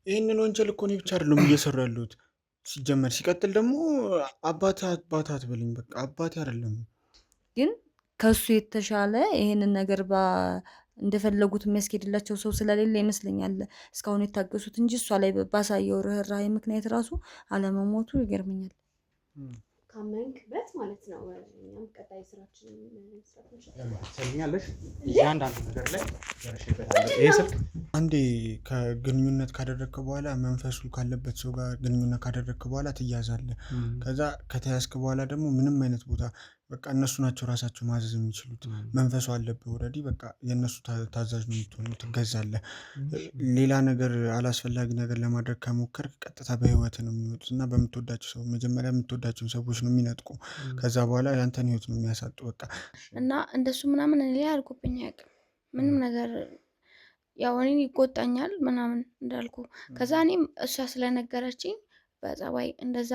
ይሄንን ወንጀል እኮ እኔ ብቻ አይደለም እየሰሩ ያሉት ሲጀመር። ሲቀጥል ደግሞ አባቴ አትበልኝ፣ በቃ አባቴ አይደለም። ግን ከሱ የተሻለ ይሄንን ነገር እንደፈለጉት የሚያስኬድላቸው ሰው ስለሌለ ይመስለኛል እስካሁን የታገሱት እንጂ እሷ ላይ ባሳየው ርህራሄ ምክንያት ራሱ አለመሞቱ ይገርመኛል። ካመንክበት ማለት ነው። እኛም ቀጣይ ስራችን መስራት ትሰሚኛለሽ? እያንዳንዱ ነገር ላይ ደርሼበታለሁ። ይሄ ስልክ አንዴ ከግንኙነት ካደረግክ በኋላ መንፈሱ ካለበት ሰው ጋር ግንኙነት ካደረግክ በኋላ ትያዛለህ። ከዛ ከተያዝክ በኋላ ደግሞ ምንም አይነት ቦታ በቃ እነሱ ናቸው ራሳቸው ማዘዝ የሚችሉት። መንፈሱ አለብህ ኦልሬዲ፣ በቃ የእነሱ ታዛዥ ነው የምትሆነው፣ ትገዛለህ። ሌላ ነገር አላስፈላጊ ነገር ለማድረግ ከሞከርክ ቀጥታ በህይወት ነው የሚመጡት እና በምትወዳቸው ሰው መጀመሪያ የምትወዳቸውን ሰዎች ነው የሚነጥቁ። ከዛ በኋላ ያንተን ህይወት ነው የሚያሳጡ በቃ። እና እንደሱ ምናምን እኔ ላይ አልኩብኝ አያውቅም ምንም ነገር። ያው እኔን ይቆጣኛል ምናምን እንዳልኩ። ከዛ እኔም እሷ ስለነገረችኝ በጸባይ እንደዛ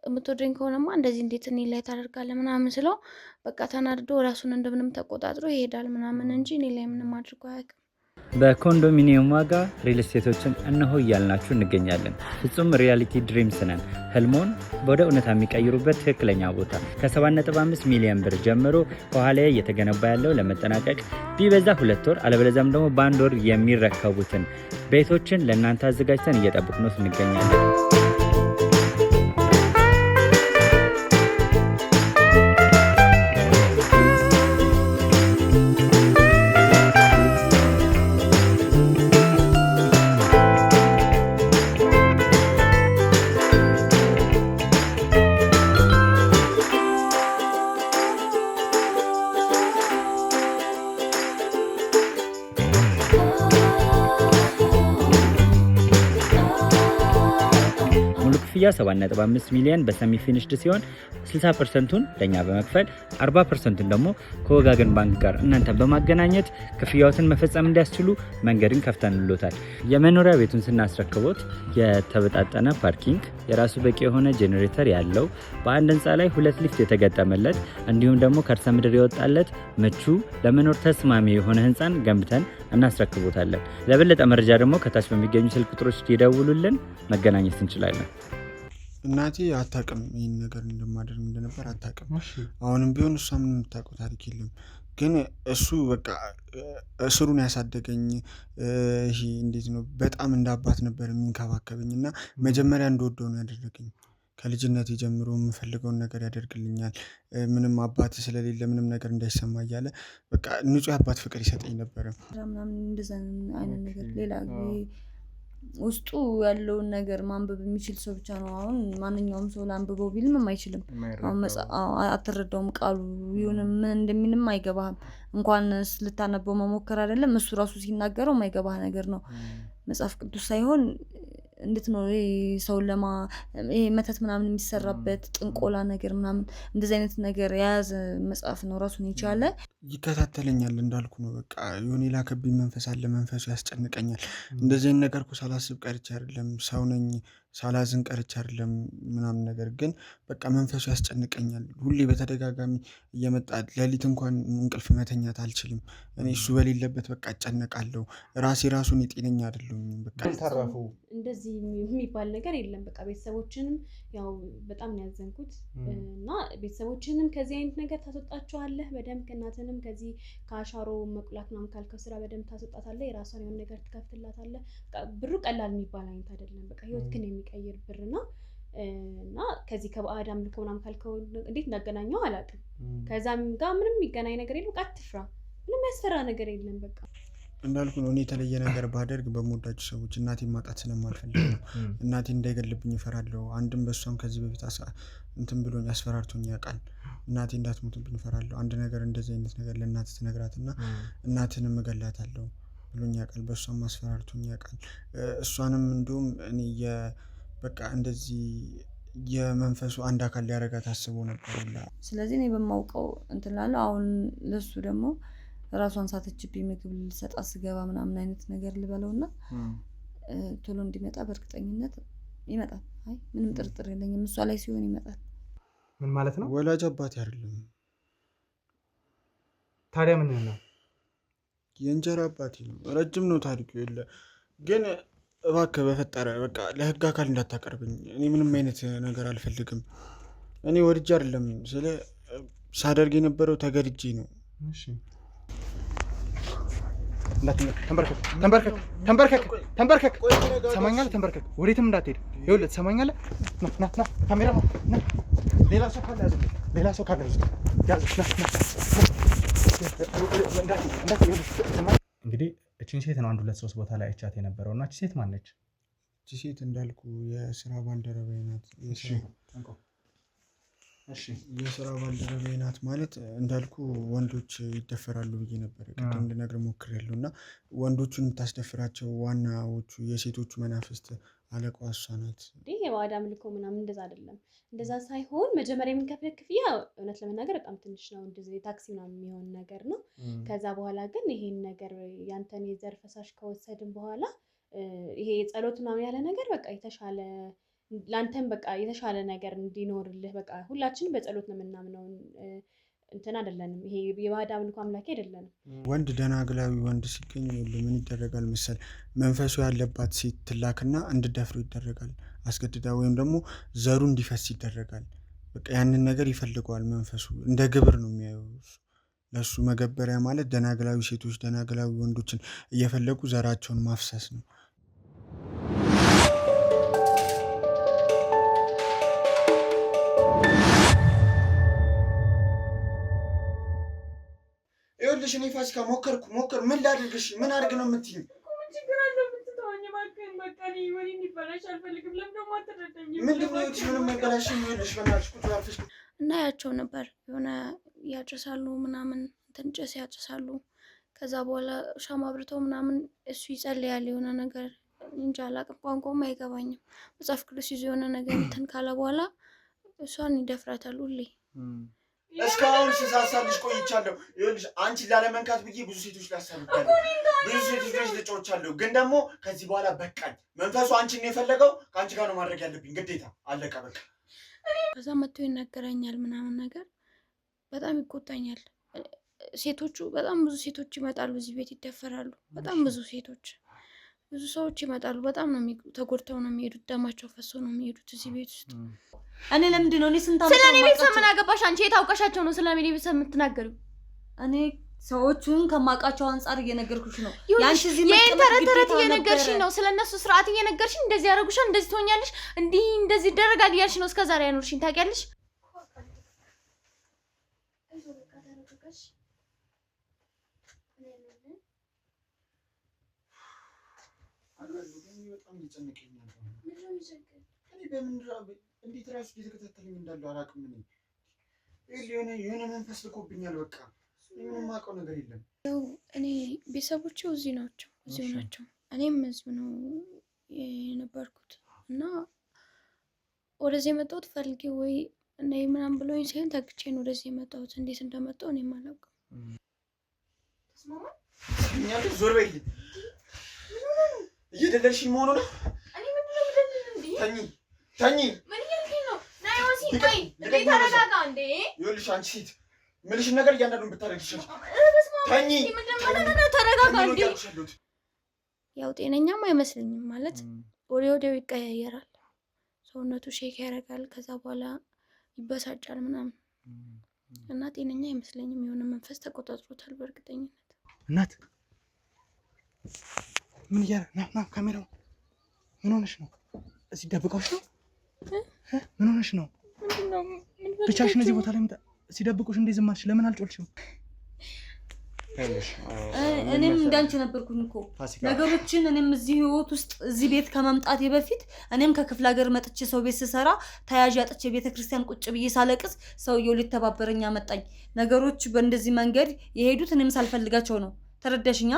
የምትወደኝ ከሆነማ እንደዚህ እንዴት እኔ ላይ ታደርጋለህ ምናምን ስለው በቃ ተናድዶ ራሱን እንደምንም ተቆጣጥሮ ይሄዳል ምናምን እንጂ እኔ ላይ ምንም አድርጎ አያውቅም። በኮንዶሚኒየም ዋጋ ሪል ስቴቶችን እነሆ እያልናችሁ እንገኛለን። ፍጹም ሪያሊቲ ድሪምስ ነን። ህልሞን ወደ እውነታ የሚቀይሩበት ትክክለኛ ቦታ ከ7.5 ሚሊዮን ብር ጀምሮ ከኋላ እየተገነባ ያለው ለመጠናቀቅ ቢበዛ 2 ወር አለበለዚያም ደግሞ በ1 ወር የሚረከቡትን ቤቶችን ለእናንተ አዘጋጅተን እየጠበቅን እንገኛለን። ክፍያ 7.5 ሚሊዮን በሰሚ ፊኒሽድ ሲሆን 60%ቱን ለኛ በመክፈል 40%ቱን ደግሞ ከወጋገን ባንክ ጋር እናንተን በማገናኘት ክፍያዎትን መፈጸም እንዲያስችሉ መንገድን ከፍተንልዎታል። የመኖሪያ ቤቱን ስናስረክቦት የተበጣጠነ ፓርኪንግ፣ የራሱ በቂ የሆነ ጄኔሬተር ያለው በአንድ ህንፃ ላይ 2 ሊፍት የተገጠመለት እንዲሁም ደግሞ ከርሰ ምድር የወጣለት ምቹ ለመኖር ተስማሚ የሆነ ህንፃን ገንብተን እናስረክቦታለን። ለበለጠ መረጃ ደግሞ ከታች በሚገኙ ስልክ ቁጥሮች ይደውሉልን፣ መገናኘት እንችላለን። እናቴ አታውቅም ይህን ነገር እንደማደርግ እንደነበር አታውቅም። አሁንም ቢሆን እሷ ምንም የምታውቀው ታሪክ የለም። ግን እሱ በቃ እስሩን ያሳደገኝ ይሄ እንዴት ነው በጣም እንደ አባት ነበር የሚንከባከበኝ እና መጀመሪያ እንደወደው ነው ያደረገኝ። ከልጅነት ጀምሮ የምፈልገውን ነገር ያደርግልኛል። ምንም አባት ስለሌለ ምንም ነገር እንዳይሰማ እያለ በቃ ንጹህ አባት ፍቅር ይሰጠኝ ነበረ ምናምን እንደዛ አይነት ነገር ሌላ ውስጡ ያለውን ነገር ማንበብ የሚችል ሰው ብቻ ነው። አሁን ማንኛውም ሰው ላንብበው ቢልም አይችልም። አሁን አትረዳውም፣ ቃሉ ይሁን ምን እንደሚልም አይገባህም። እንኳን ልታነበው መሞከር አይደለም እሱ ራሱ ሲናገረው የማይገባህ ነገር ነው። መጽሐፍ ቅዱስ ሳይሆን እንዴት ነው ሰው ይሄ መተት ምናምን የሚሰራበት ጥንቆላ ነገር ምናምን እንደዚህ አይነት ነገር የያዘ መጽሐፍ ነው ራሱን የቻለ። ይከታተለኛል እንዳልኩ ነው። በቃ የሆነ ላከብኝ መንፈስ አለ፣ መንፈሱ ያስጨንቀኛል። እንደዚህ አይነት ነገር እኮ ሳላስብ ቀርቼ አይደለም፣ ሰው ነኝ ሳላዝን ቀርቼ አይደለም ምናምን ነገር ግን በቃ መንፈሱ ያስጨንቀኛል። ሁሌ በተደጋጋሚ እየመጣ ሌሊት እንኳን እንቅልፍ መተኛት አልችልም። እኔ እሱ በሌለበት በቃ እጨነቃለሁ። ራሱን የጤነኛ አይደለሁም። በቃ ተረፉ እንደዚህ የሚባል ነገር የለም። በቃ ቤተሰቦችንም ያው በጣም ነው ያዘንኩት እና ቤተሰቦችንም ከዚህ አይነት ነገር ታስወጣቸዋለህ በደንብ። ከእናትንም ከዚህ ከአሻሮ መቁላት ምናምን ካልከው ስራ በደንብ ታስወጣታለህ። የራሷን የሆነ ነገር ትከፍትላታለህ። ብሩ ቀላል የሚባል አይነት አይደለም። በቃ ህይወትህን የሚቀይር ብር ነው እና ከዚህ ከባዕድ አምልኮ ምናምን ካልከው እንዴት እንዳገናኘው አላውቅም። ከዛም ጋር ምንም የሚገናኝ ነገር የለም። በቃ አትፍራ፣ ምንም ያስፈራ ነገር የለም። በቃ እንዳልኩ ነው። እኔ የተለየ ነገር ባደርግ በምወዳቸው ሰዎች እናቴን ማጣት ስለማልፈልግ ነው። እናቴ እንዳይገልብኝ እፈራለሁ። አንድም በሷም ከዚህ በፊት እንትን ብሎኝ አስፈራርቶኝ ያውቃል። እናቴ እንዳትሞትብኝ እፈራለሁ። አንድ ነገር እንደዚህ አይነት ነገር ለእናት ትነግራትና እናትንም እገላታለሁ ብሎኝ ያውቃል። በሷም አስፈራርቶኝ ያውቃል። እሷንም እንዲሁም እኔ በቃ እንደዚህ የመንፈሱ አንድ አካል ሊያረጋት አስቦ ነበር። ስለዚህ እኔ በማውቀው እንትን ላለው አሁን ለሱ ደግሞ ራሷን ሳተችብኝ ምግብ ልሰጣት ስገባ ምናምን አይነት ነገር ልበለውና ቶሎ እንዲመጣ በእርግጠኝነት ይመጣል። አይ ምንም ጥርጥር የለኝም እሷ ላይ ሲሆን ይመጣል። ምን ማለት ነው? ወላጅ አባቴ አይደለም። ታዲያ ምን ነው? የእንጀራ አባቴ ነው። ረጅም ነው ታሪኩ። የለ ግን እባክህ በፈጠረ በቃ ለህግ አካል እንዳታቀርብኝ። እኔ ምንም አይነት ነገር አልፈልግም። እኔ ወድጄ አይደለም ስለ ሳደርግ የነበረው ተገድጄ ነው። እሺ ተንበርከክ ተንበርከክ ተንበርከክ ተንበርከክ። ሰማኛለህ? ተንበርከክ፣ ወዴትም እንዳትሄድ። ይኸውልህ ሰማኛለህ? ና ና ካሜራ ና። ሌላ ሰው ካለ ያዘው፣ ሌላ ሰው ካለ ያዘው። እንግዲህ እቺን ሴት ነው 1-2-3 ቦታ ላይ አይቻት የነበረው እና እቺ ሴት ማን ነች? እቺ ሴት እንዳልኩ የስራ ባልደረባዬ ናት። የስራ ባልደረባዬ ናት ማለት እንዳልኩ ወንዶች ይደፈራሉ ብዬ ነበር ቅድም እንድነግር ሞክሬያለሁ። እና ወንዶቹን የምታስደፍራቸው ዋናዎቹ የሴቶቹ መናፍስት አለቃዋ እሷ ናት። ይሄ የባዕድ አምልኮ ምናምን እንደዛ አይደለም። እንደዛ ሳይሆን መጀመሪያ የምንከፍለው ክፍያ እውነት ለመናገር በጣም ትንሽ ነው። እንደዚህ ታክሲ ምናምን የሚሆን ነገር ነው። ከዛ በኋላ ግን ይሄን ነገር ያንተን የዘር ፈሳሽ ከወሰድን በኋላ ይሄ የጸሎት ምናምን ያለ ነገር በቃ የተሻለ ላንተም በቃ የተሻለ ነገር እንዲኖርልህ በቃ ሁላችንም በጸሎት ነው የምናምነው። እንትን አይደለንም። ይሄ የባዕድ አምልኮ አምላኪ አይደለንም። ወንድ ደናግላዊ ወንድ ሲገኝ ምን ይደረጋል መሰል? መንፈሱ ያለባት ሴት ትላክና እንድደፍሩ ይደረጋል። አስገድዳ ወይም ደግሞ ዘሩ እንዲፈስ ይደረጋል። በቃ ያንን ነገር ይፈልገዋል መንፈሱ። እንደ ግብር ነው የሚያየው። ለሱ መገበሪያ ማለት ደናግላዊ ሴቶች ደናግላዊ ወንዶችን እየፈለጉ ዘራቸውን ማፍሰስ ነው። ይኸውልሽ እኔ ፋሲካ ሞከርኩ ምን ላድርግሽ? ምን አድርግ ነው የምትይኝ? ምን ችግር አለው ብትተወኝ? እባክህን በቃ እኔ ወሬ እንዲበላሽ አልፈልግም። ለምን ደግሞ አትረዳኝም? ምንድን ነው ይኸውልሽ ምንም መበላሽ ይኸውልሽ በእናትሽ ቁጭ አልፈሽ እና ያቸው ነበር የሆነ ያጨሳሉ ምናምን እንትን ጭስ ያጨሳሉ። ከዛ በኋላ ሻማ አብርተው ምናምን እሱ ይጸልያል የሆነ ነገር እንጃ አላውቅም፣ ቋንቋውም አይገባኝም። መጽሐፍ ቅዱስ ይዞ የሆነ ነገር እንትን ካለ በኋላ እሷን ይደፍራታል ሁሌ። እስካሁን ስሳሳልሽ ቆይቻለሁ። ይኸውልሽ አንቺን ላለመንካት ብዬ ብዙ ሴቶች ላሳልፋለሁ፣ ብዙ ሴቶች ልጮቻለሁ። ግን ደግሞ ከዚህ በኋላ በቃኝ። መንፈሱ አንቺን ነው የፈለገው። ከአንቺ ጋር ነው ማድረግ ያለብኝ ግዴታ። አለቀ በቃ። ከዛ መጥቶ ይናገረኛል ምናምን ነገር በጣም ይቆጣኛል። ሴቶቹ በጣም ብዙ ሴቶች ይመጣሉ እዚህ ቤት ይደፈራሉ። በጣም ብዙ ሴቶች ብዙ ሰዎች ይመጣሉ። በጣም ነው ተጎድተው ነው የሚሄዱት። ደማቸው ፈሶ ነው የሚሄዱት እዚህ ቤት ውስጥ። እኔ ለምንድን ነው እኔ ስንት ዓመት ስለኔ ቤተሰብ ምን አገባሽ አንቺ? የታውቀሻቸው ነው ስለኔ ቤተሰብ የምትናገሪው? እኔ ሰዎቹን ከማውቃቸው አንፃር እየነገርኩሽ ነው። ያንቺ እዚህ ተረት እየነገርሽኝ ነው። ስለነሱ ስርዓት እየነገርሽኝ እንደዚህ ያደርጉሻል፣ እንደዚህ ትሆኛለሽ፣ እንዲህ እንደዚህ ይደረጋል እያልሽ ነው እስከዛሬ ያኖርሽኝ። ታውቂያለሽ? እንዴት ራሱ እየተከታተለኝ እንዳለው አላውቅም። የሆነ መንፈስ ልኮብኛል። በቃ ምንም የማውቀው ነገር የለም። ያው እኔ ቤተሰቦቼ እዚሁ ናቸው። እኔም እዚሁ ነው የነበርኩት እና ወደዚህ የመጣሁት ፈልጌ ወይ እና ምናምን ብለውኝ ሳይሆን ተግቼ ነው ወደዚህ የመጣሁት። እንዴት እንደመጣሁ እኔም አላውቅም። ተስማማኛለሽ? ዞር በይ። እየደለልሽኝ መሆኑ ነው። ተኝ ምን እያልከኝ ነው? ናይ ወሲ ቆይ እንዴ ተረጋጋ እንዴ። ይኸውልሽ አንቺ ሴት ምልሽን ነገር እያንዳንዱን ብታደርጊ ይችላል። ተኝ ተረጋጋ እንዴ። ያው ጤነኛም አይመስለኝም ማለት ወዲያው ይቀያየራል፣ ሰውነቱ ሼክ ያደርጋል፣ ከዛ በኋላ ይበሳጫል ምናምን እና ጤነኛ አይመስለኝም። የሆነ መንፈስ ተቆጣጥሮታል በእርግጠኝነት። እናት ምን እያደረግሽ ነው? ካሜራው ምን ሆነሽ ነው? እዚህ ደብቀውሽ ነው? ምን ሆነሽ ነው? ብቻሽን እዚህ ቦታ ላይ ሲደብቁሽ እንዴ ዝም አልሽ? ለምን አልጮልሽም? እኔም እንዳንቺ ነበርኩኝ እኮ ነገሮችን። እኔም እዚህ ህይወት ውስጥ እዚህ ቤት ከመምጣቴ በፊት እኔም ከክፍለ ሀገር መጥቼ ሰው ቤት ስሰራ ተያዥ አጥቼ ቤተክርስቲያን ቁጭ ብዬ ሳለቅስ ሰውየው ሊተባበረኝ አመጣኝ። ነገሮች በእንደዚህ መንገድ የሄዱት እኔም ሳልፈልጋቸው ነው። ተረዳሽኛ?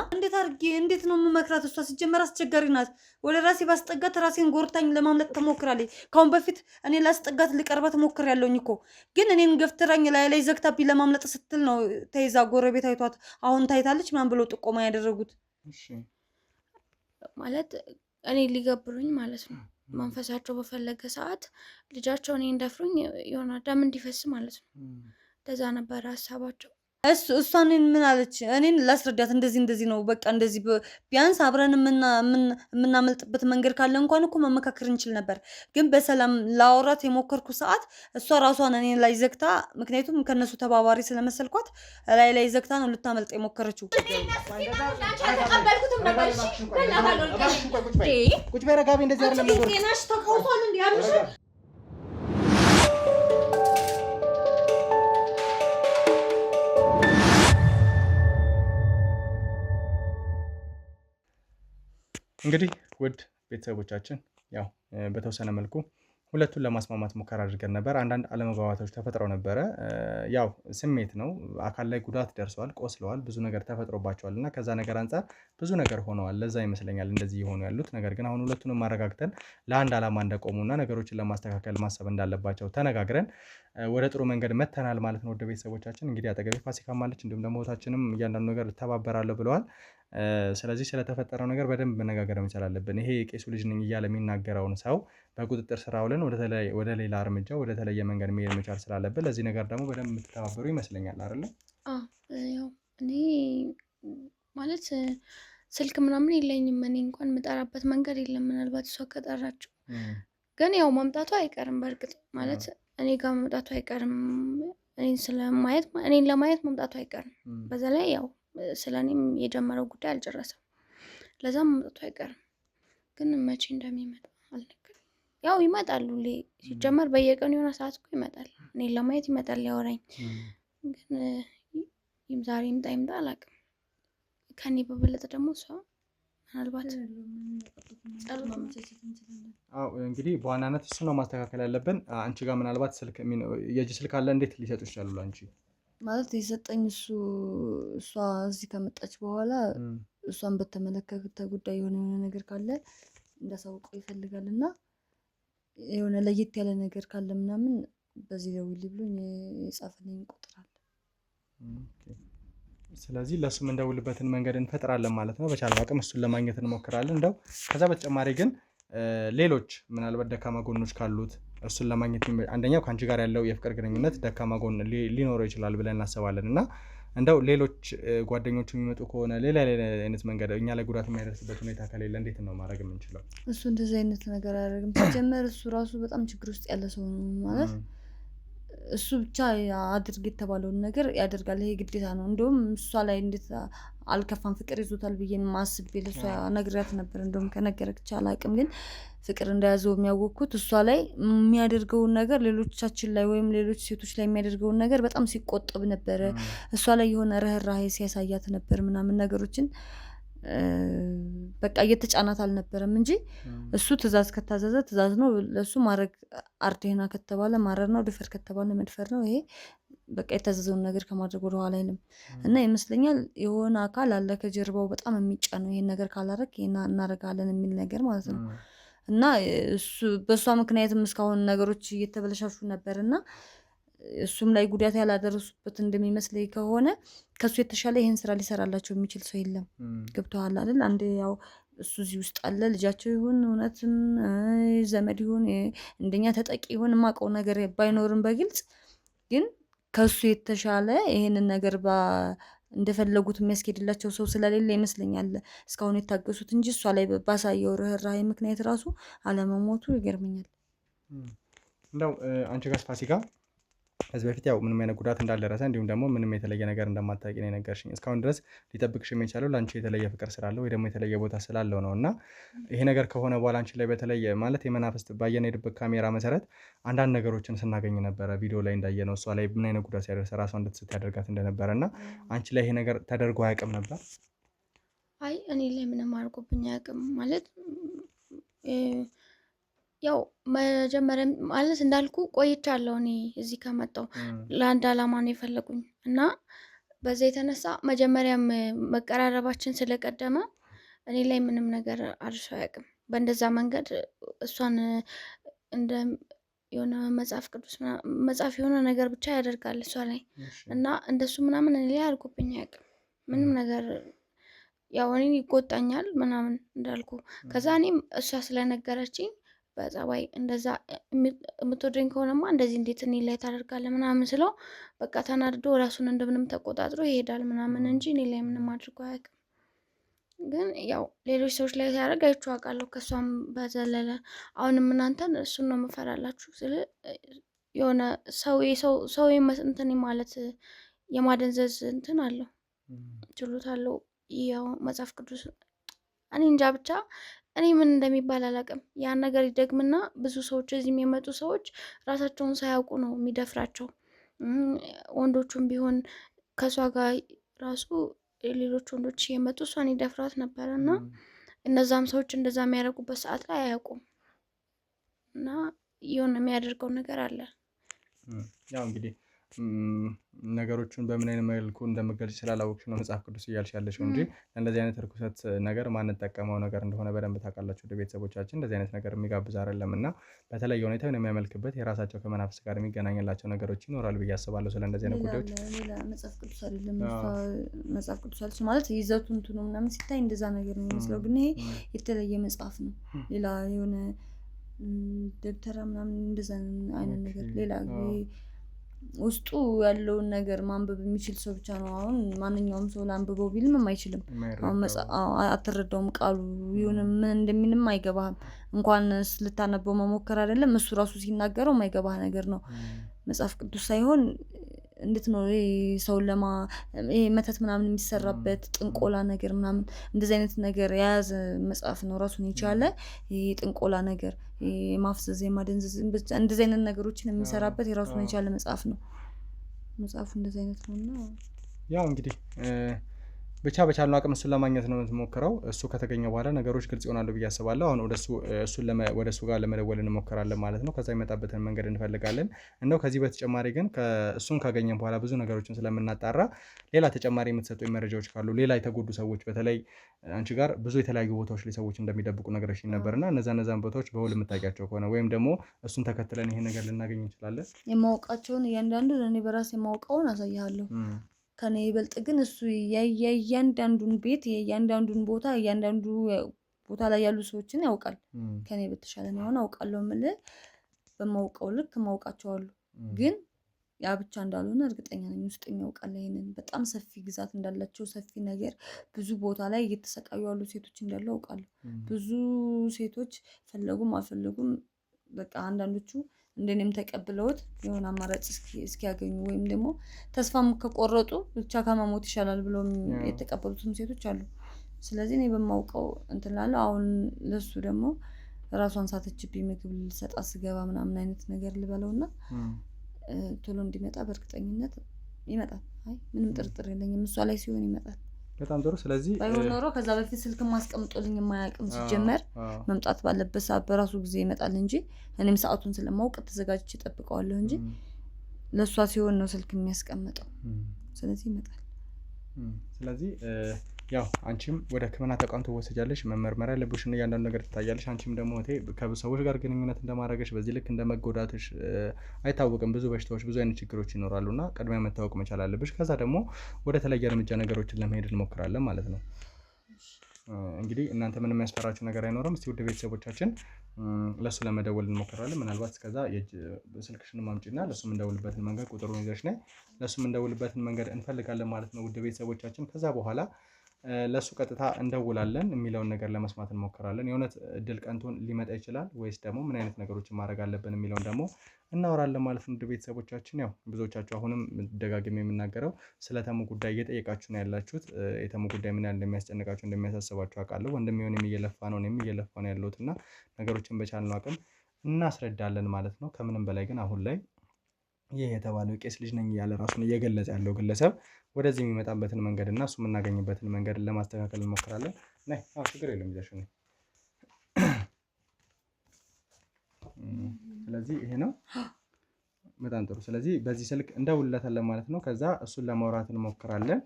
እንዴት ነው የምመክራት? እሷ ሲጀመር አስቸጋሪ ናት። ወደ ራሴ ባስጠጋት ራሴን ጎርታኝ ለማምለጥ ትሞክራለች። ካሁን በፊት እኔ ላስጠጋት ልቀርባት ሞክሬያለሁኝ እኮ ግን እኔን ገፍትራኝ ላይ ዘግታብኝ ለማምለጥ ስትል ነው ተይዛ ጎረቤት አይቷት አሁን ታይታለች ምናምን ብለው ጥቆማ ያደረጉት። ማለት እኔ ሊገብሩኝ ማለት ነው። መንፈሳቸው በፈለገ ሰዓት ልጃቸው እኔ እንደፍሩኝ የሆነ ደም እንዲፈስ ማለት ነው። እንደዛ ነበረ ሀሳባቸው። እሷ እኔን ምን አለች? እኔን ላስረዳት እንደዚህ ነው በቃ እንደዚህ ቢያንስ አብረን የምናመልጥበት መንገድ ካለ እንኳን እኮ መመካከር እንችል ነበር። ግን በሰላም ላወራት የሞከርኩ ሰዓት እሷ ራሷን እኔን ላይ ዘግታ፣ ምክንያቱም ከነሱ ተባባሪ ስለመሰልኳት ላይ ዘግታ ነው ልታመልጥ የሞከረችው። ቁጭ በይ ረጋቢ። እንደዚህ አይደለም ነገር ጤናሽ ተቀውሷል እንዴ? አብሽ እንግዲህ ውድ ቤተሰቦቻችን ያው በተወሰነ መልኩ ሁለቱን ለማስማማት ሙከራ አድርገን ነበር። አንዳንድ አለመግባባቶች ተፈጥረው ነበረ። ያው ስሜት ነው፣ አካል ላይ ጉዳት ደርሰዋል፣ ቆስለዋል፣ ብዙ ነገር ተፈጥሮባቸዋል እና ከዛ ነገር አንጻር ብዙ ነገር ሆነዋል። ለዛ ይመስለኛል እንደዚህ የሆኑ ያሉት። ነገር ግን አሁን ሁለቱንም ማረጋግተን ለአንድ ዓላማ እንደቆሙና ነገሮችን ለማስተካከል ማሰብ እንዳለባቸው ተነጋግረን ወደ ጥሩ መንገድ መተናል ማለት ነው። ወደ ቤተሰቦቻችን እንግዲህ አጠገቤ ፋሲካም አለች፣ እንዲሁም ደግሞ እህታችንም እያንዳንዱ ነገር ልተባበራለሁ ብለዋል። ስለዚህ ስለተፈጠረው ነገር በደንብ መነጋገር መቻል አለብን። ይሄ የቄሱ ልጅ ነኝ እያለ የሚናገረውን ሰው በቁጥጥር ስር አውለን ወደ ሌላ እርምጃ ወደ ተለየ መንገድ መሄድ መቻል ስላለብን ለዚህ ነገር ደግሞ በደንብ የምትተባበሩ ይመስለኛል አይደለ? ያው እኔ ማለት ስልክ ምናምን የለኝም። እኔ እንኳን የምጠራበት መንገድ የለም። ምናልባት እሷ ከጠራችው ግን ያው መምጣቱ አይቀርም። በእርግጥ ማለት እኔ ጋር መምጣቱ አይቀርም። እኔን ለማየት መምጣቱ አይቀርም። በዛ ላይ ያው ስለ እኔም የጀመረው ጉዳይ አልጨረሰም። ለዛም መምጣቱ አይቀርም። ግን መቼ እንደሚመጣ አልነገረኝም። ያው ይመጣሉ። ሲጀመር በየቀኑ የሆነ ሰዓት እኮ ይመጣል። እኔን ለማየት ይመጣል፣ ሊያወራኝ። ግን ዛሬ ይምጣ አላውቅም። ከኔ በበለጠ ደግሞ እሷ ምናልባት እንግዲህ በዋናነት እሱ ነው ማስተካከል ያለብን። አንቺ ጋር ምናልባት የእጅ ስልክ አለ፣ እንዴት ሊሰጡ ይችላሉ? አንቺ ማለት የሰጠኝ እሷ እዚህ ከመጣች በኋላ እሷን በተመለከተ ጉዳይ የሆነ ነገር ካለ እንዳሳውቀው ይፈልጋል እና የሆነ ለየት ያለ ነገር ካለ ምናምን በዚህ ደውዪልኝ ብሎኝ የጻፈልኝ ቁጥር አለ። ስለዚህ ለእሱ እንደውልበትን መንገድ እንፈጥራለን ማለት ነው። በቻልነው አቅም እሱን ለማግኘት እንሞክራለን። እንደው ከዛ በተጨማሪ ግን ሌሎች ምናልባት ደካማ ጎኖች ካሉት እሱን ለማግኘት አንደኛው ከአንቺ ጋር ያለው የፍቅር ግንኙነት ደካማ ጎን ሊኖረው ይችላል ብለን እናስባለን እና እንደው ሌሎች ጓደኞቹ የሚመጡ ከሆነ ሌላ አይነት መንገድ እኛ ላይ ጉዳት የሚያደርስበት ሁኔታ ከሌለ እንዴት ነው ማድረግ የምንችለው? እሱ እንደዚህ አይነት ነገር አያደርግም። ሲጀመር እሱ ራሱ በጣም ችግር ውስጥ ያለ ሰው ነው ማለት እሱ ብቻ አድርግ የተባለውን ነገር ያደርጋል። ይሄ ግዴታ ነው። እንደውም እሷ ላይ እንዴት አልከፋም ፍቅር ይዞታል ብዬ ማስቤ ለእሷ ነግሬያት ነበር። እንደውም ከነገረች አላውቅም፣ ግን ፍቅር እንደያዘው የሚያወቅኩት እሷ ላይ የሚያደርገውን ነገር ሌሎቻችን ላይ ወይም ሌሎች ሴቶች ላይ የሚያደርገውን ነገር በጣም ሲቆጠብ ነበረ። እሷ ላይ የሆነ ርህራሄ ሲያሳያት ነበር ምናምን ነገሮችን በቃ እየተጫናት አልነበረም እንጂ እሱ ትእዛዝ ከታዘዘ ትእዛዝ ነው። ለሱ ማድረግ አርዴና ከተባለ ማረር ነው፣ ድፈር ከተባለ መድፈር ነው። ይሄ በቃ የታዘዘውን ነገር ከማድረግ ወደ ኋላ አይልም እና ይመስለኛል የሆነ አካል አለ ከጀርባው በጣም የሚጫነው ይሄን ነገር ካላረግ ይሄን እናደርጋለን የሚል ነገር ማለት ነው። እና እሱ በእሷ ምክንያትም እስካሁን ነገሮች እየተበለሻሹ ነበር እና እሱም ላይ ጉዳት ያላደረሱበት እንደሚመስለኝ ከሆነ ከሱ የተሻለ ይሄን ስራ ሊሰራላቸው የሚችል ሰው የለም። ገብቶሃል አይደል? አንድ ያው እሱ እዚህ ውስጥ አለ። ልጃቸው ይሁን እውነትም ዘመድ ይሁን እንደኛ ተጠቂ ይሁን የማውቀው ነገር ባይኖርም በግልጽ ግን ከሱ የተሻለ ይሄንን ነገር እንደፈለጉት የሚያስኬድላቸው ሰው ስለሌለ ይመስለኛል እስካሁን የታገሱት እንጂ እሷ ላይ ባሳየው ርህራሄ ምክንያት ራሱ አለመሞቱ ይገርመኛል። እንደው አንቺ ጋር ፋሲካ ከዚህ በፊት ያው ምንም አይነት ጉዳት እንዳልደረሰ እንዲሁም ደግሞ ምንም የተለየ ነገር እንደማታውቂ ነው የነገርሽኝ። እስካሁን ድረስ ሊጠብቅሽ የሚቻለው ለአንቺ የተለየ ፍቅር ስላለው ወይ ደግሞ የተለየ ቦታ ስላለው ነው እና ይሄ ነገር ከሆነ በኋላ አንቺ ላይ በተለየ ማለት የመናፍስት ባየነው የድብቅ ካሜራ መሰረት አንዳንድ ነገሮችን ስናገኝ ነበረ። ቪዲዮ ላይ እንዳየነው እሷ ላይ ምን አይነት ጉዳት ሲያደርስ ራሷ እንድትስት ያደርጋት እንደነበረ እና አንቺ ላይ ይሄ ነገር ተደርጎ አያውቅም ነበር? አይ እኔ ላይ ምንም አድርጎብኝ አያውቅም ማለት ያው መጀመሪያ ማለት እንዳልኩ ቆይቻለሁ። እኔ እዚህ ከመጣሁ ለአንድ ዓላማ ነው የፈለጉኝ እና በዛ የተነሳ መጀመሪያም መቀራረባችን ስለቀደመ እኔ ላይ ምንም ነገር አድርሶ አያውቅም። በእንደዛ መንገድ እሷን እንደ የሆነ መጽሐፍ ቅዱስ መጽሐፍ የሆነ ነገር ብቻ ያደርጋል እሷ ላይ እና እንደሱ ምናምን እኔ ላይ አድርጎብኝ አያውቅም ምንም ነገር። ያው እኔን ይቆጣኛል ምናምን እንዳልኩ ከዛ እኔም እሷ ስለነገረችኝ በጸባይ እንደዛ የምትወደኝ ከሆነማ እንደዚህ እንዴት እኔ ላይ ታደርጋለህ ምናምን ስለው በቃ ተናድዶ ራሱን እንደምንም ተቆጣጥሮ ይሄዳል ምናምን እንጂ እኔ ላይ ምንም አድርጎ አያውቅም። ግን ያው ሌሎች ሰዎች ላይ ሲያደርግ አይቼው አውቃለሁ። ከሷም በዘለለ አሁንም እናንተን እሱን ነው የምፈራላችሁ ስል የሆነ ሰው እንትን ማለት የማደንዘዝ እንትን አለው ችሎታ አለው። ያው መጽሐፍ ቅዱስ እኔ እንጃ ብቻ እኔ ምን እንደሚባል አላውቅም። ያን ነገር ይደግምና ብዙ ሰዎች እዚህ የሚመጡ ሰዎች ራሳቸውን ሳያውቁ ነው የሚደፍራቸው። ወንዶቹም ቢሆን ከሷ ጋር ራሱ ሌሎች ወንዶች እየመጡ እሷን ይደፍራት ነበረ እና እነዛም ሰዎች እንደዛ የሚያደርጉበት ሰዓት ላይ አያውቁም እና የሆነ የሚያደርገው ነገር አለ። ያው እንግዲህ ነገሮችን በምን አይነት መልኩ እንደምገልጽ ስላላወቅሽ ነው መጽሐፍ ቅዱስ እያልሽ ያለሽው እንጂ እንደዚህ አይነት ርኩሰት ነገር ማንጠቀመው ነገር እንደሆነ በደንብ ታውቃላችሁ። ወደ ቤተሰቦቻችን እንደዚህ አይነት ነገር የሚጋብዝ አይደለም እና በተለየ ሁኔታ የሚያመልክበት የራሳቸው ከመናፍስ ጋር የሚገናኝላቸው ነገሮች ይኖራሉ ብዬ አስባለሁ። ስለ እንደዚህ አይነት ጉዳዮች ሌላ መጽሐፍ ቅዱስ አይደለም መጽሐፍ ቅዱስ አለች ማለት ይዘቱ እንትኑ ምናምን ሲታይ እንደዛ ነገር ነው የሚመስለው፣ ግን ይሄ የተለየ መጽሐፍ ነው። ሌላ የሆነ ደብተራ ምናምን እንደዛ አይነት ነገር ሌላ ውስጡ ያለውን ነገር ማንበብ የሚችል ሰው ብቻ ነው። አሁን ማንኛውም ሰው ላንብበው ቢልም አይችልም። አሁን አትረዳውም፣ ቃሉ ይሁን ምን እንደሚልም አይገባህም። እንኳን ልታነበው መሞከር አይደለም እሱ ራሱ ሲናገረው የማይገባህ ነገር ነው። መጽሐፍ ቅዱስ ሳይሆን እንዴት ነው ሰውን መተት ምናምን የሚሰራበት ጥንቆላ ነገር ምናምን እንደዚህ አይነት ነገር የያዘ መጽሐፍ ነው። ራሱን የቻለ ጥንቆላ ነገር ማፍዘዝ የማደንዘዝ እንደዚህ አይነት ነገሮችን የሚሰራበት የራሱን የቻለ መጽሐፍ ነው። መጽሐፉ እንደዚህ አይነት ነውና ያው እንግዲህ ብቻ በቻልነው አቅም እሱን ለማግኘት ነው የምንሞክረው። እሱ ከተገኘ በኋላ ነገሮች ግልጽ ይሆናሉ ብዬ አስባለሁ። አሁን ወደ እሱ ጋር ለመደወል እንሞክራለን ማለት ነው። ከዛ የሚመጣበትን መንገድ እንፈልጋለን። እንደው ከዚህ በተጨማሪ ግን እሱን ካገኘን በኋላ ብዙ ነገሮችን ስለምናጣራ ሌላ ተጨማሪ የምትሰጡኝ መረጃዎች ካሉ ሌላ የተጎዱ ሰዎች በተለይ አንቺ ጋር ብዙ የተለያዩ ቦታዎች ላይ ሰዎች እንደሚደብቁ ነገሮችን ነበርና እነዛን ቦታዎች በውል የምታውቂያቸው ከሆነ ወይም ደግሞ እሱን ተከትለን ይሄን ነገር ልናገኝ እንችላለን። የማውቃቸውን እያንዳንዱን እኔ በራሴ የማውቀውን አሳያለሁ። ከኔ ይበልጥ ግን እሱ የእያንዳንዱን ቤት የእያንዳንዱን ቦታ እያንዳንዱ ቦታ ላይ ያሉ ሰዎችን ያውቃል። ከኔ በተሻለ ነው አሁን አውቃለሁ የምልህ በማውቀው ልክ ማውቃቸዋለሁ። ግን ያ ብቻ እንዳልሆነ እርግጠኛ ነኝ። ውስጥም ያውቃል ይሄንን በጣም ሰፊ ግዛት እንዳላቸው ሰፊ ነገር ብዙ ቦታ ላይ እየተሰቃዩ ያሉ ሴቶች እንዳሉ አውቃለሁ። ብዙ ሴቶች ፈለጉም አልፈለጉም በቃ አንዳንዶቹ እንደኔም ተቀብለውት የሆነ አማራጭ እስኪያገኙ ወይም ደግሞ ተስፋም ከቆረጡ ብቻ ከመሞት ይሻላል ብለው የተቀበሉትም ሴቶች አሉ። ስለዚህ እኔ በማውቀው እንትን እላለሁ። አሁን ለሱ ደግሞ ራሷን ሳተችብኝ ምግብ ልሰጣት ስገባ ምናምን አይነት ነገር ልበለውና ቶሎ እንዲመጣ በእርግጠኝነት ይመጣል። ምንም ጥርጥር የለኝም እሷ ላይ ሲሆን ይመጣል። በጣም ጥሩ። ስለዚህ ባይሆን ኖሮ ከዛ በፊት ስልክ ማስቀምጦልኝ የማያውቅም ሲጀመር መምጣት ባለበት ሰዓት በራሱ ጊዜ ይመጣል እንጂ እኔም ሰዓቱን ስለማውቅ ተዘጋጅቼ እጠብቀዋለሁ እንጂ ለእሷ ሲሆን ነው ስልክ የሚያስቀምጠው። ስለዚህ ይመጣል። ስለዚህ ያው አንቺም ወደ ሕክምና ተቋም ትወሰጃለሽ፣ መመርመር ያለብሽን እያንዳንዱ ነገር ትታያለሽ። አንቺም ደግሞ ከሰዎች ጋር ግንኙነት እንደማድረግሽ በዚህ ልክ እንደመጎዳትሽ አይታወቅም። ብዙ በሽታዎች ብዙ አይነት ችግሮች ይኖራሉ እና ቅድሚያ መታወቅ መቻል አለብሽ። ከዛ ደግሞ ወደ ተለየ እርምጃ ነገሮችን ለመሄድ እንሞክራለን ማለት ነው። እንግዲህ እናንተ ምንም የሚያስፈራችሁ ነገር አይኖርም። እስቲ ውድ ቤተሰቦቻችን ለሱ ለመደወል እንሞክራለን። ምናልባት እስከዛ ስልክሽን ማምጪና ለሱ እንደውልበትን መንገድ ቁጥሩን ይዘሽ ነይ፣ ለሱ እንደውልበትን መንገድ እንፈልጋለን ማለት ነው። ውድ ቤተሰቦቻችን ከዛ በኋላ ለሱ ቀጥታ እንደውላለን የሚለውን ነገር ለመስማት እንሞክራለን። የእውነት እድል ቀንቶን ሊመጣ ይችላል ወይስ ደግሞ ምን አይነት ነገሮችን ማድረግ አለብን የሚለውን ደግሞ እናወራለን ማለት ነው። ውድ ቤተሰቦቻችን ያው ብዙዎቻችሁ አሁንም ደጋግሜ የምናገረው ስለ ተሙ ጉዳይ እየጠየቃችሁ ነው ያላችሁት። የተሙ ጉዳይ ምን ያህል እንደሚያስጨንቃችሁ እንደሚያሳስባችሁ አውቃለሁ። ወንድሜውን እየለፋ ነው እኔም እየለፋ ነው ያለሁት እና ነገሮችን በቻልነው አቅም እናስረዳለን ማለት ነው። ከምንም በላይ ግን አሁን ላይ ይህ የተባለው ቄስ ልጅ ነኝ እያለ ራሱን እየገለጸ ያለው ግለሰብ ወደዚህ የሚመጣበትን መንገድ እና እሱ የምናገኝበትን መንገድ ለማስተካከል እንሞክራለን። ናይ ችግር የለም ይዘሽ ነይ። ስለዚህ ይሄ ነው። በጣም ጥሩ። ስለዚህ በዚህ ስልክ እንደውልለታለን ማለት ነው። ከዛ እሱን ለማውራት እንሞክራለን።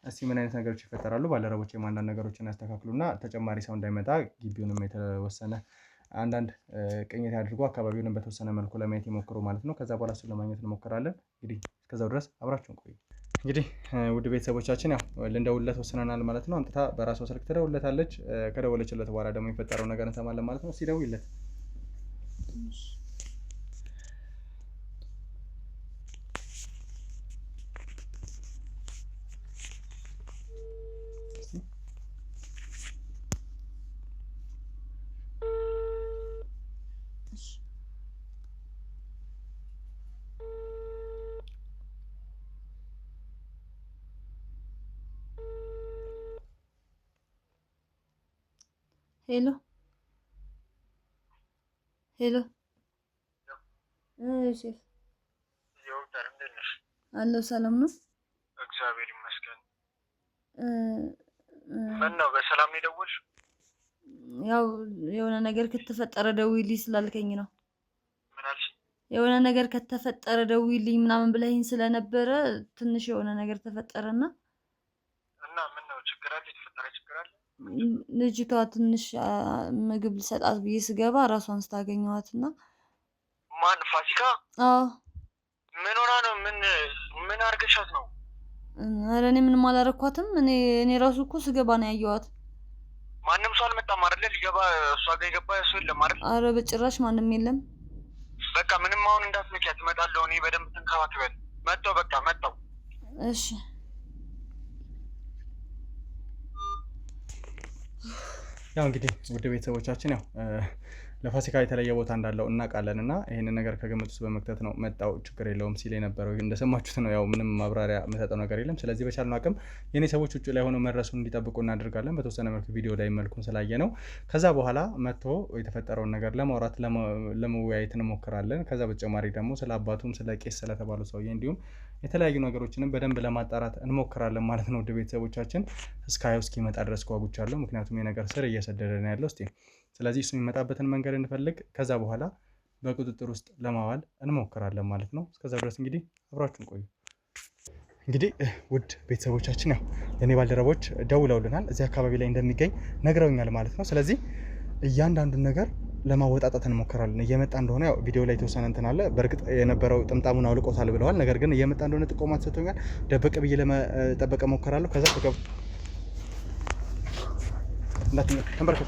እስቲ ምን አይነት ነገሮች ይፈጠራሉ። ባልደረቦቼም አንዳንድ ነገሮችን ያስተካክሉና ተጨማሪ ሰው እንዳይመጣ ግቢውንም የተወሰነ አንዳንድ ቅኝት አድርጎ አካባቢውንም በተወሰነ መልኩ ለማየት ይሞክሩ ማለት ነው። ከዛ በኋላ እሱን ለማግኘት እንሞክራለን። እንግዲህ እስከዛው ድረስ አብራችሁን ቆዩ። እንግዲህ ውድ ቤተሰቦቻችን ያው ልንደውልለት ወስነናል ማለት ነው። አምጥታ በራሷ ስልክ ትደውልለታለች። ከደወለችለት በኋላ ደግሞ የሚፈጠረው ነገር እንሰማለን ማለት ነው። እስቲ ደውይለት። ሄሎ ሄሎ ሼፍ ይወጣር እንዴት ነሽ? አለው ሰላም ነው? እግዚአብሔር ይመስገን። ምን ነው በሰላም ነው የደወልሽ? ያው የሆነ ነገር ከተፈጠረ ደውይልኝ ስላልከኝ ነው። ምን አልሽ? የሆነ ነገር ከተፈጠረ ደውይልኝ ምናምን ብለኸኝ ስለነበረ ትንሽ የሆነ ነገር ተፈጠረና እና ምን ነው ችግር አለ? የተፈጠረ ችግር አለ? ልጅቷ ትንሽ ምግብ ልሰጣት ብዬ ስገባ ራሷን ስታገኘዋትና ማን ፋሲካ? አዎ ምን ሆና ነው? ምን አርገሻት ነው? ኧረ እኔ ምንም አላረኳትም። እኔ ራሱ እኮ ስገባ ነው ያየኋት። ማንም ሰው አልመጣም አይደለ? ሊገባ እሷ ጋር የገባ ሰው የለም አይደል? ኧረ በጭራሽ ማንም የለም። በቃ ምንም አሁን እንዳትነኪያት፣ እመጣለሁ እኔ በደንብ ትንከባከበል። መጣሁ በቃ መጣሁ። እሺ ያው እንግዲህ ውድ ቤተሰቦቻችን ያው ለፋሲካ የተለየ ቦታ እንዳለው እናውቃለን እና ይህንን ነገር ከግምት ውስጥ በመክተት ነው መጣው ችግር የለውም ሲል የነበረው። እንደሰማችሁት ነው። ያው ምንም ማብራሪያ የምሰጠው ነገር የለም። ስለዚህ በቻልነው አቅም የኔ ሰዎች ውጭ ላይ ሆነው መድረሱን እንዲጠብቁ እናደርጋለን። በተወሰነ መልኩ ቪዲዮ ላይ መልኩን ስላየ ነው። ከዛ በኋላ መጥቶ የተፈጠረውን ነገር ለማውራት ለመወያየት እንሞክራለን። ከዛ በተጨማሪ ደግሞ ስለ አባቱም ስለ ቄስ ስለተባሉ ሰውዬ እንዲሁም የተለያዩ ነገሮችንም በደንብ ለማጣራት እንሞክራለን ማለት ነው። ውድ ቤተሰቦቻችን እስካየው እስኪመጣ ድረስ ጓጉቻለሁ። ምክንያቱም የነገር ስር እየሰደደ ነው ያለው። እስቲ ስለዚህ እሱ የሚመጣበትን መንገድ እንፈልግ። ከዛ በኋላ በቁጥጥር ውስጥ ለማዋል እንሞክራለን ማለት ነው። እስከዛ ድረስ እንግዲህ አብራችሁን ቆዩ። እንግዲህ ውድ ቤተሰቦቻችን ያው የኔ ባልደረቦች ደውለውልናል። እዚህ አካባቢ ላይ እንደሚገኝ ነግረውኛል ማለት ነው። ስለዚህ እያንዳንዱን ነገር ለማወጣጣት እንሞክራለን። እየመጣ እንደሆነ ያው ቪዲዮ ላይ የተወሰነ እንትን አለ። በእርግጥ የነበረው ጥምጣሙን አውልቆታል ብለዋል። ነገር ግን እየመጣ እንደሆነ ጥቆማ ተሰጥቶኛል። ደበቅ ብዬ ለመጠበቅ እሞክራለሁ። ከዛ ተንበርከክ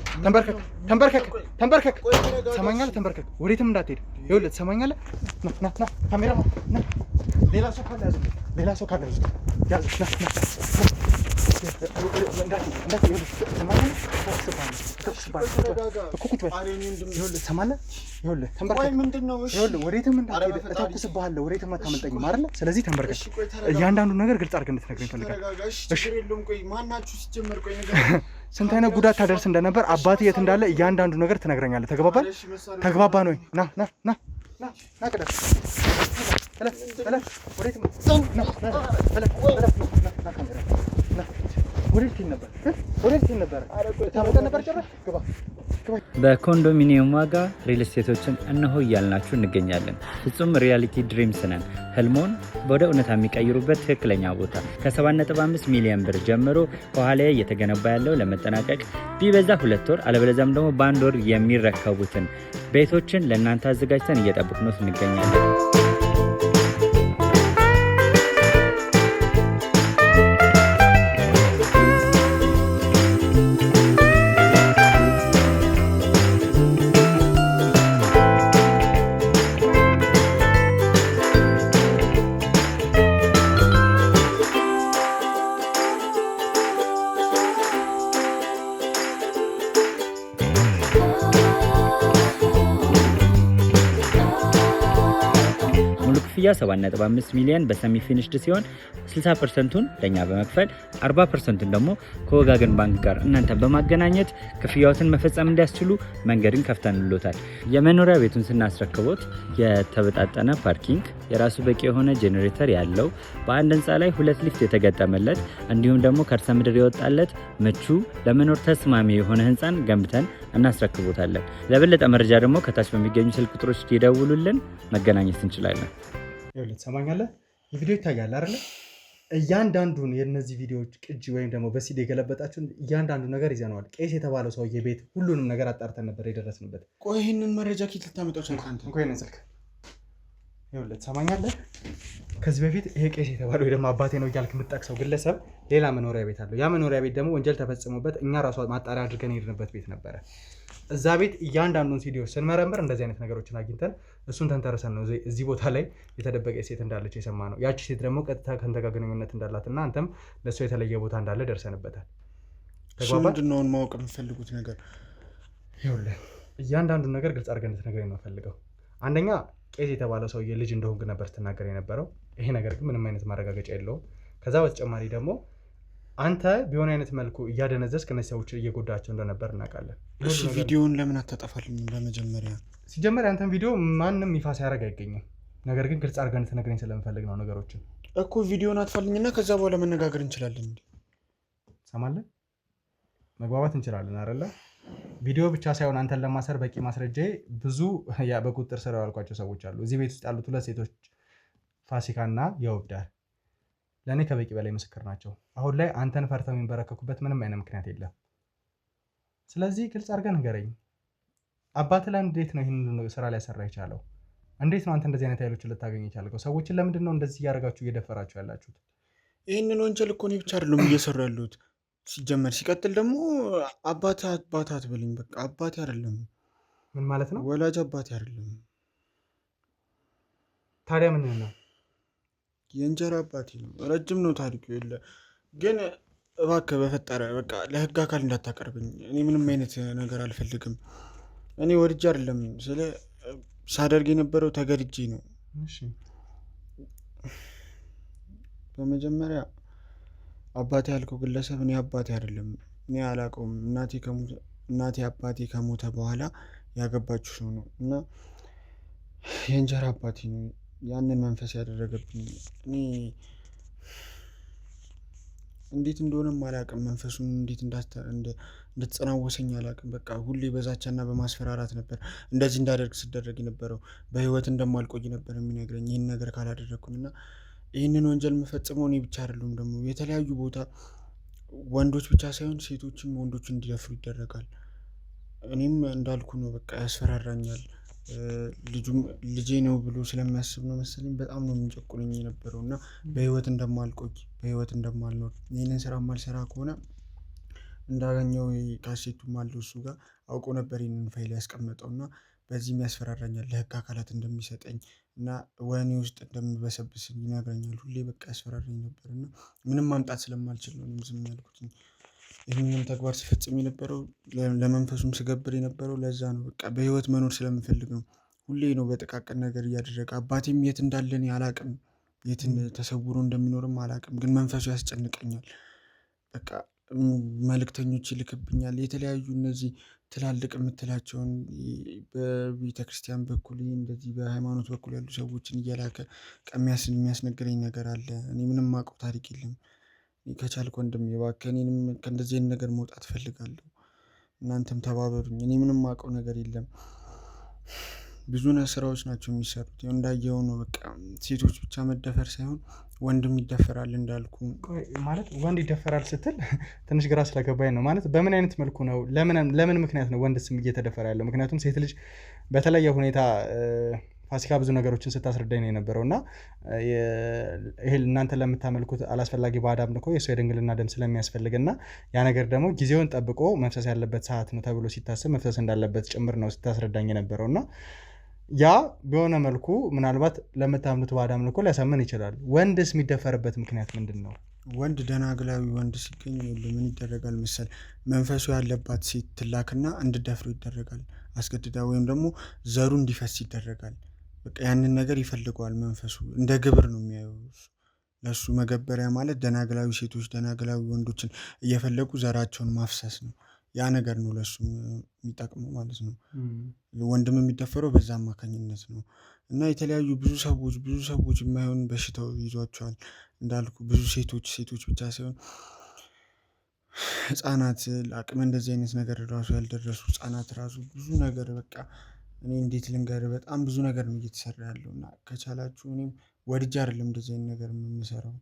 ሰማኛለህ? ተንበርከክ፣ ወዴትም እንዳትሄድ። ይኸውልህ ትሰማኛለህ? ና ካሜራ ና። ሌላ ሰው ካለ ያዝ፣ ሌላ ሰው ካለ ያዝ። ስለዚህ ተንበርከክ። እያንዳንዱ ነገር ግልጽ አድርገህ እንድትነግረኝ እፈልጋለሁ። ስንት አይነት ጉዳት ታደርስ እንደነበር አባቴ የት እንዳለ እያንዳንዱ ነገር ትነግረኛለህ። ተግባባን ወይ? ና ቅደም። በኮንዶሚኒየም ዋጋ ሪል ስቴቶችን እነሆ እያልናችሁ እንገኛለን። ፍጹም ሪያሊቲ ድሪምስ ነን። ህልሞን ወደ እውነታ የሚቀይሩበት ትክክለኛ ቦታ ከ7.5 ሚሊዮን ብር ጀምሮ ከኋላ እየተገነባ ያለው ለመጠናቀቅ ቢበዛ 2 ወር አለበለዚያም ደግሞ በ1 ወር የሚረከቡትን ቤቶችን ለእናንተ አዘጋጅተን እየጠበቅነው እንገኛለን። ክፍያ 7.5 ሚሊዮን በሰሚ ፊኒሽድ ሲሆን 60%ቱን ለኛ በመክፈል 40%ቱን ደግሞ ከወጋገን ባንክ ጋር እናንተ በማገናኘት ክፍያዎትን መፈጸም እንዲያስችሉ መንገድን ከፍተንልዎታል። የመኖሪያ ቤቱን ስናስረክቦት የተበጣጠነ ፓርኪንግ፣ የራሱ በቂ የሆነ ጄኔሬተር ያለው በአንድ ህንፃ ላይ 2 ሊፍት የተገጠመለት እንዲሁም ደግሞ ከርሰ ምድር የወጣለት ምቹ ለመኖር ተስማሚ የሆነ ህንፃን ገንብተን እናስረክቦታለን። ለበለጠ መረጃ ደግሞ ከታች በሚገኙ ስልክ ቁጥሮች ይደውሉልን፣ መገናኘት እንችላለን። ይኸውልህ ትሰማኛለህ? ይህ ቪዲዮ ይታያል አይደል? እያንዳንዱን የነዚህ ቪዲዮዎች ቅጂ ወይም ደግሞ በሲዲ የገለበጣችሁን እያንዳንዱ ነገር ይዘነዋል። ቄስ የተባለው ሰውዬ ቤት ሁሉንም ነገር አጣርተን ነበር የደረስንበት። ቆይ ይህንን መረጃ ኬት ልታመጣው ቻልክ አንተ? እንኳን ይሄንን ስልክ ይኸውልህ ትሰማኛለህ? ከዚህ በፊት ይሄ ቄስ የተባለው ወይ ደግሞ አባቴ ነው እያልክ የምትጠቅሰው ግለሰብ ሌላ መኖሪያ ቤት አለው። ያ መኖሪያ ቤት ደግሞ ወንጀል ተፈጽሞበት እኛ ራሷ ማጣሪያ አድርገን የሄድንበት ቤት ነበረ። እዛ ቤት እያንዳንዱን ቪዲዮ ስንመረምር እንደዚህ አይነት ነገሮችን አግኝተን እሱን ተንተርሰን ነው እዚህ ቦታ ላይ የተደበቀ ሴት እንዳለች የሰማነው። ያቺ ሴት ደግሞ ቀጥታ ከአንተ ጋር ግንኙነት እንዳላትና አንተም ለእሷ የተለየ ቦታ እንዳለ ደርሰንበታል። ምንድን ነው ማወቅ የምፈልጉት ነገር? ይኸውልህ እያንዳንዱን ነገር ግልጽ አድርገህ እንድትነግረኝ ነው የምፈልገው። አንደኛ ቄስ የተባለው ሰውዬ ልጅ እንደሆንክ ነበር ስትናገር የነበረው። ይሄ ነገር ግን ምንም አይነት ማረጋገጫ የለውም። ከዛ በተጨማሪ ደግሞ አንተ ቢሆን አይነት መልኩ እያደነዘዝክ እነዚህ ሰዎች እየጎዳቸው እንደነበር እናውቃለን። እሺ ቪዲዮውን ለምን አታጠፋልኝ? በመጀመሪያ ሲጀመር ያንተን ቪዲዮ ማንም ይፋ ሲያደርግ አይገኝም። ነገር ግን ግልጽ አድርገህ እንድትነግረኝ ስለምፈልግ ነው ነገሮችን እኮ። ቪዲዮውን አጥፋልኝና ከዛ በኋላ መነጋገር እንችላለን። ሰማለን፣ መግባባት እንችላለን አይደለ? ቪዲዮ ብቻ ሳይሆን አንተን ለማሰር በቂ ማስረጃ ብዙ በቁጥጥር ስር ያዋልኳቸው ሰዎች አሉ። እዚህ ቤት ውስጥ ያሉት 2 ሴቶች ፋሲካና የውብዳር ለእኔ ከበቂ በላይ ምስክር ናቸው። አሁን ላይ አንተን ፈርተው የሚንበረከኩበት ምንም አይነት ምክንያት የለም። ስለዚህ ግልጽ አድርገህ ንገረኝ። አባት ላይ እንዴት ነው ይህን ስራ ላይ ሰራ የቻለው? እንዴት ነው አንተ እንደዚህ አይነት ኃይሎችን ልታገኝ የቻልከው? ሰዎችን ለምንድን ነው እንደዚህ እያደረጋችሁ እየደፈራችሁ ያላችሁት? ይህንን ወንጀል እኮ እኔ ብቻ አይደለም እየሰሩ ያሉት ሲጀመር። ሲቀጥል ደግሞ አባቴ አትበልኝ። በቃ አባቴ አይደለም። ምን ማለት ነው? ወላጅ አባቴ አይደለም። ታዲያ ምን ነው? የእንጀራ አባቴ ነው። ረጅም ነው ታሪኩ። የለ ግን እባክህ በፈጠረ በቃ ለህግ አካል እንዳታቀርብኝ። እኔ ምንም አይነት ነገር አልፈልግም። እኔ ወድጄ አይደለም ሳደርግ የነበረው ተገድጄ ነው። በመጀመሪያ አባቴ ያልከው ግለሰብ እኔ አባቴ አይደለም። እኔ አላውቀውም። እናቴ አባቴ ከሞተ በኋላ ያገባችው ሰው ነው እና የእንጀራ አባቴ ነው ያንን መንፈስ ያደረገብኝ። እኔ እንዴት እንደሆነም አላውቅም። መንፈሱን እንዴት እንድትጸናወሰኝ አላውቅም። በቃ ሁሌ በዛቻና በማስፈራራት ነበር እንደዚህ እንዳደርግ ስደረግ የነበረው። በህይወት እንደማልቆይ ነበር የሚነግረኝ ይህን ነገር ካላደረግኩኝ። እና ይህንን ወንጀል የምፈጽመው እኔ ብቻ አይደለም። ደግሞ የተለያዩ ቦታ ወንዶች ብቻ ሳይሆን ሴቶችም ወንዶች እንዲደፍሩ ይደረጋል። እኔም እንዳልኩ ነው። በቃ ያስፈራራኛል። ልጄ ነው ብሎ ስለሚያስብ ነው መሰለኝ በጣም ነው የሚጨቁነኝ የነበረው እና በህይወት እንደማልቆይ በህይወት እንደማልኖር ይህንን ስራ ማልሰራ ከሆነ እንዳገኘው ካሴቱም አለው እሱ ጋር አውቆ ነበር ይህንን ፋይል ያስቀመጠው እና በዚህም ያስፈራራኛል። ለህግ አካላት እንደሚሰጠኝ እና ወህኒ ውስጥ እንደምበሰብስ ይነግረኛል። ሁሌ በቃ ያስፈራራኝ ነበር እና ምንም ማምጣት ስለማልችል ነው ዝም ያልኩት። ይህንንም ተግባር ስፈጽም የነበረው ለመንፈሱም ስገብር የነበረው ለዛ ነው። በቃ በህይወት መኖር ስለምፈልግ ነው። ሁሌ ነው በጥቃቅን ነገር እያደረገ። አባቴም የት እንዳለ እኔ አላቅም፣ የት ተሰውሮ እንደሚኖርም አላቅም። ግን መንፈሱ ያስጨንቀኛል። በቃ መልእክተኞች ይልክብኛል። የተለያዩ እነዚህ ትላልቅ የምትላቸውን በቤተክርስቲያን በኩል እንደዚህ በሃይማኖት በኩል ያሉ ሰዎችን እየላከ የሚያስነግረኝ ነገር አለ። እኔ ምንም ማውቀው ታሪክ የለም። ከቻልክ ወንድሜ እባክህ እኔንም ከእንደዚህ አይነት ነገር መውጣት እፈልጋለሁ። እናንተም ተባበሩኝ። እኔ ምንም ማውቀው ነገር የለም። ብዙ ስራዎች ናቸው የሚሰሩት። እንዳየው ነው። በቃ ሴቶች ብቻ መደፈር ሳይሆን ወንድም ይደፈራል እንዳልኩ። ማለት ወንድ ይደፈራል ስትል ትንሽ ግራ ስለገባኝ ነው። ማለት በምን አይነት መልኩ ነው? ለምን ምክንያት ነው ወንድ ስም እየተደፈረ ያለው? ምክንያቱም ሴት ልጅ በተለየ ሁኔታ ፋሲካ ብዙ ነገሮችን ስታስረዳኝ ነው የነበረው እና ይሄ እናንተ ለምታመልኩት አላስፈላጊ ባዕድ አምልኮ የሰው የድንግልና ደም ስለሚያስፈልግ እና ያ ነገር ደግሞ ጊዜውን ጠብቆ መፍሰስ ያለበት ሰዓት ነው ተብሎ ሲታሰብ መፍሰስ እንዳለበት ጭምር ነው ስታስረዳኝ የነበረው እና ያ በሆነ መልኩ ምናልባት ለምታምኑት ባዕድ አምልኮ ሊያሳምን ይችላል። ወንድስ የሚደፈርበት ምክንያት ምንድን ነው? ወንድ ደናግላዊ ወንድ ሲገኝ ምን ይደረጋል መሰል? መንፈሱ ያለባት ሴት ትላክና እንድደፍሩ ይደረጋል። አስገድዳ ወይም ደግሞ ዘሩ እንዲፈስ ይደረጋል። በቃ ያንን ነገር ይፈልገዋል መንፈሱ። እንደ ግብር ነው የሚያየው ለሱ። መገበሪያ ማለት ደናግላዊ ሴቶች ደናግላዊ ወንዶችን እየፈለጉ ዘራቸውን ማፍሰስ ነው። ያ ነገር ነው ለሱ የሚጠቅመው ማለት ነው። ወንድም የሚደፈረው በዛ አማካኝነት ነው። እና የተለያዩ ብዙ ሰዎች የማይሆን በሽታው ይዟቸዋል እንዳልኩ። ብዙ ሴቶች ብቻ ሳይሆን ህፃናት፣ ለአቅመ እንደዚህ አይነት ነገር ራሱ ያልደረሱ ህፃናት ራሱ ብዙ ነገር በቃ እኔ እንዴት ልንገር፣ በጣም ብዙ ነገር ነው እየተሰራ ያለው እና ከቻላችሁ እኔም ወድጄ አይደለም እንደዚህ አይነት ነገር የምሰራው።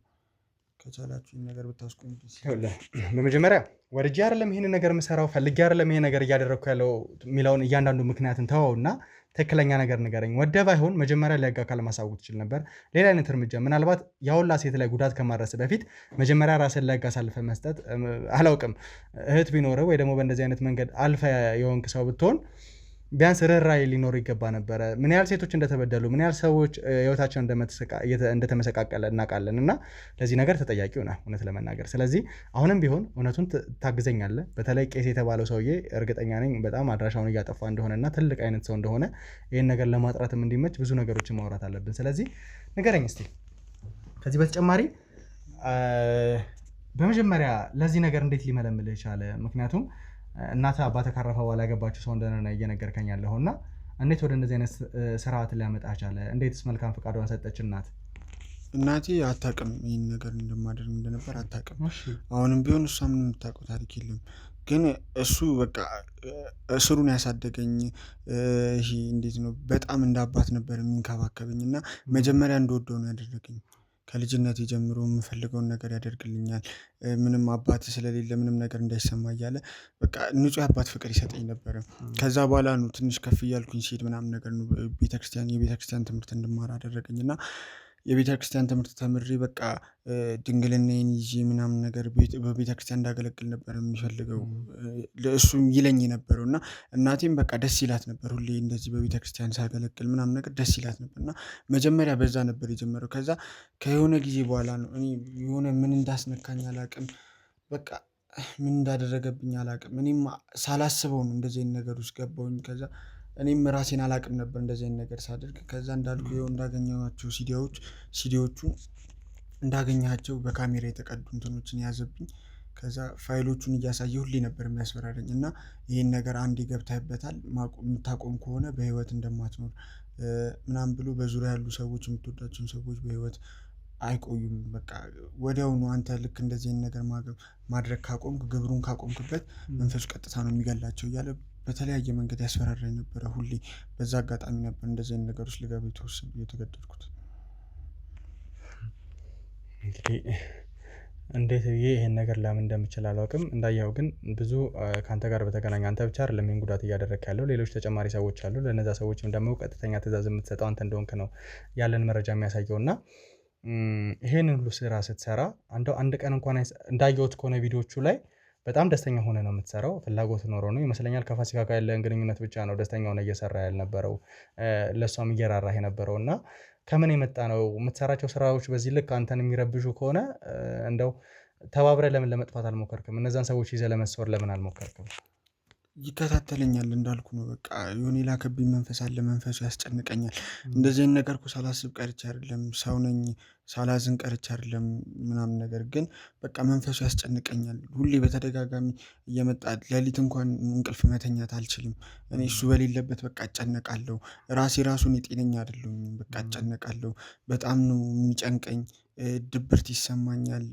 ከቻላችሁ ይሄን ነገር ብታስቆሙ ደስ ይላል። በመጀመሪያ ወርጄ አይደለም ይሄን ነገር የምሰራው ፈልጌ አይደለም ይሄን ነገር እያደረኩ ያለው የሚለውን እያንዳንዱ ምክንያትን ተወውና ትክክለኛ ነገር ንገረኝ። ወደ ባይሆን መጀመሪያ ለህግ አካል ማሳወቅ ትችል ነበር። ሌላ አይነት እርምጃ ምናልባት ያውላ ሴት ላይ ጉዳት ከማድረስ በፊት መጀመሪያ ራስን ለህግ አሳልፈ መስጠት አላውቅም። እህት ቢኖር ወይ ደግሞ በእንደዚህ አይነት መንገድ አልፈ የሆንክ ሰው ብትሆን ቢያንስ ርህራሄ ሊኖር ይገባ ነበረ። ምን ያህል ሴቶች እንደተበደሉ ምን ያህል ሰዎች ህይወታቸው እንደተመሰቃቀለ እናውቃለን። እና ለዚህ ነገር ተጠያቂው ነህ እውነት ለመናገር። ስለዚህ አሁንም ቢሆን እውነቱን ታግዘኛለህ። በተለይ ቄስ የተባለው ሰውዬ እርግጠኛ ነኝ በጣም አድራሻውን እያጠፋ እንደሆነና ትልቅ አይነት ሰው እንደሆነ ይህን ነገር ለማጥራትም እንዲመች ብዙ ነገሮችን ማውራት አለብን። ስለዚህ ንገረኝ እስቲ ከዚህ በተጨማሪ በመጀመሪያ ለዚህ ነገር እንዴት ሊመለምልህ ቻለ? ምክንያቱም እናት አባት ካረፈ በኋላ ያገባችሁ ሰው እንደሆነ እየነገርከኝ ያለውና እንዴት ወደ እንደዚህ አይነት ስርዓት ሊያመጣ ቻለ? እንዴትስ መልካም ፈቃዷን ሰጠች እናት? እናቴ አታውቅም ይህን ነገር እንደማደርግ እንደነበር አታውቅም። አሁንም ቢሆን እሷ ምንም የምታውቀው ታሪክ የለም። ግን እሱ በቃ እስሩን ያሳደገኝ ይሄ እንዴት ነው በጣም እንደ አባት ነበር የሚንከባከበኝ እና መጀመሪያ እንደወደው ነው ያደረገኝ። ከልጅነቴ ጀምሮ የምፈልገውን ነገር ያደርግልኛል። ምንም አባት ስለሌለ ምንም ነገር እንዳይሰማ እያለ በቃ ንጹህ አባት ፍቅር ይሰጠኝ ነበረ። ከዛ በኋላ ነው ትንሽ ከፍ እያልኩኝ ሲሄድ ምናምን ነገር ነው የቤተክርስቲያን ትምህርት እንድማር አደረገኝ እና የቤተክርስቲያን ትምህርት ተምሬ በቃ ድንግልናዬን ይዤ ምናምን ነገር በቤተክርስቲያን እንዳገለግል ነበር የሚፈልገው እሱም ይለኝ ነበረው እና እናቴም በቃ ደስ ይላት ነበር ሁሌ እንደዚህ በቤተክርስቲያን ሳገለግል ምናምን ነገር ደስ ይላት ነበር እና መጀመሪያ በዛ ነበር የጀመረው። ከዛ ከሆነ ጊዜ በኋላ ነው እኔ የሆነ ምን እንዳስነካኝ አላቅም፣ በቃ ምን እንዳደረገብኝ አላቅም። እኔም ሳላስበው ነው እንደዚህ አይነት ነገር ውስጥ ገባሁኝ። ከዛ እኔም ራሴን አላቅም ነበር እንደዚህ አይነት ነገር ሳደርግ። ከዛ እንዳልኩ ይኸው እንዳገኘኋቸው ሲዲዎቹን እንዳገኘኋቸው በካሜራ የተቀዱ እንትኖችን ያዘብኝ። ከዛ ፋይሎቹን እያሳየ ሁሌ ነበር የሚያስፈራረኝ እና ይህን ነገር አንዴ ገብተህበታል የምታቆም ከሆነ በህይወት እንደማትኖር ምናምን ብሎ በዙሪያ ያሉ ሰዎች የምትወዳቸውን ሰዎች በህይወት አይቆዩም። በቃ ወዲያውኑ አንተ ልክ እንደዚህ አይነት ነገር ማድረግ ካቆምክ ግብሩን ካቆምክበት መንፈሱ ቀጥታ ነው የሚገላቸው እያለ በተለያየ መንገድ ያስፈራራኝ ነበረ ሁሌ። በዛ አጋጣሚ ነበር እንደዚህ አይነት ነገሮች ልገባ የተገደድኩት። እንዴት ብዬ ይሄን ነገር ለምን እንደምችል አላውቅም። እንዳየኸው ግን ብዙ ከአንተ ጋር በተገናኘ አንተ ብቻ አይደለም ይሄን ጉዳት እያደረግክ ያለው ሌሎች ተጨማሪ ሰዎች አሉ። ለነዛ ሰዎችም ደግሞ ቀጥተኛ ትእዛዝ የምትሰጠው አንተ እንደሆንክ ነው ያለን መረጃ የሚያሳየው። እና ይሄንን ሁሉ ስራ ስትሰራ አንድ ቀን እንኳን እንዳየሁት ከሆነ ቪዲዮቹ ላይ በጣም ደስተኛ ሆነ ነው የምትሰራው። ፍላጎት ኖሮ ነው ይመስለኛል። ከፋሲካ ጋር ያለን ግንኙነት ብቻ ነው ደስተኛ ሆነ እየሰራ ያልነበረው ለሷም እየራራህ የነበረው። እና ከምን የመጣ ነው የምትሰራቸው ስራዎች በዚህ ልክ አንተን የሚረብሹ ከሆነ እንደው ተባብረህ ለምን ለመጥፋት አልሞከርክም? እነዛን ሰዎች ይዘህ ለመስወር ለምን አልሞከርክም? ይከታተለኛል እንዳልኩ ነው። በቃ የሆነ የላከብኝ መንፈስ አለ። መንፈሱ ያስጨንቀኛል። እንደዚህ አይነት ነገር እኮ ሳላስብ ቀርቼ አይደለም፣ ሰው ነኝ ሳላዝን ቀርቼ አይደለም ምናምን ነገር ግን በቃ መንፈሱ ያስጨንቀኛል። ሁሌ በተደጋጋሚ እየመጣ ሌሊት እንኳን እንቅልፍ መተኛት አልችልም። እኔ እሱ በሌለበት በቃ እጨነቃለሁ። ራሱን የጤነኛ አይደለሁም። በቃ እጨነቃለሁ። በጣም ነው የሚጨንቀኝ። ድብርት ይሰማኛል።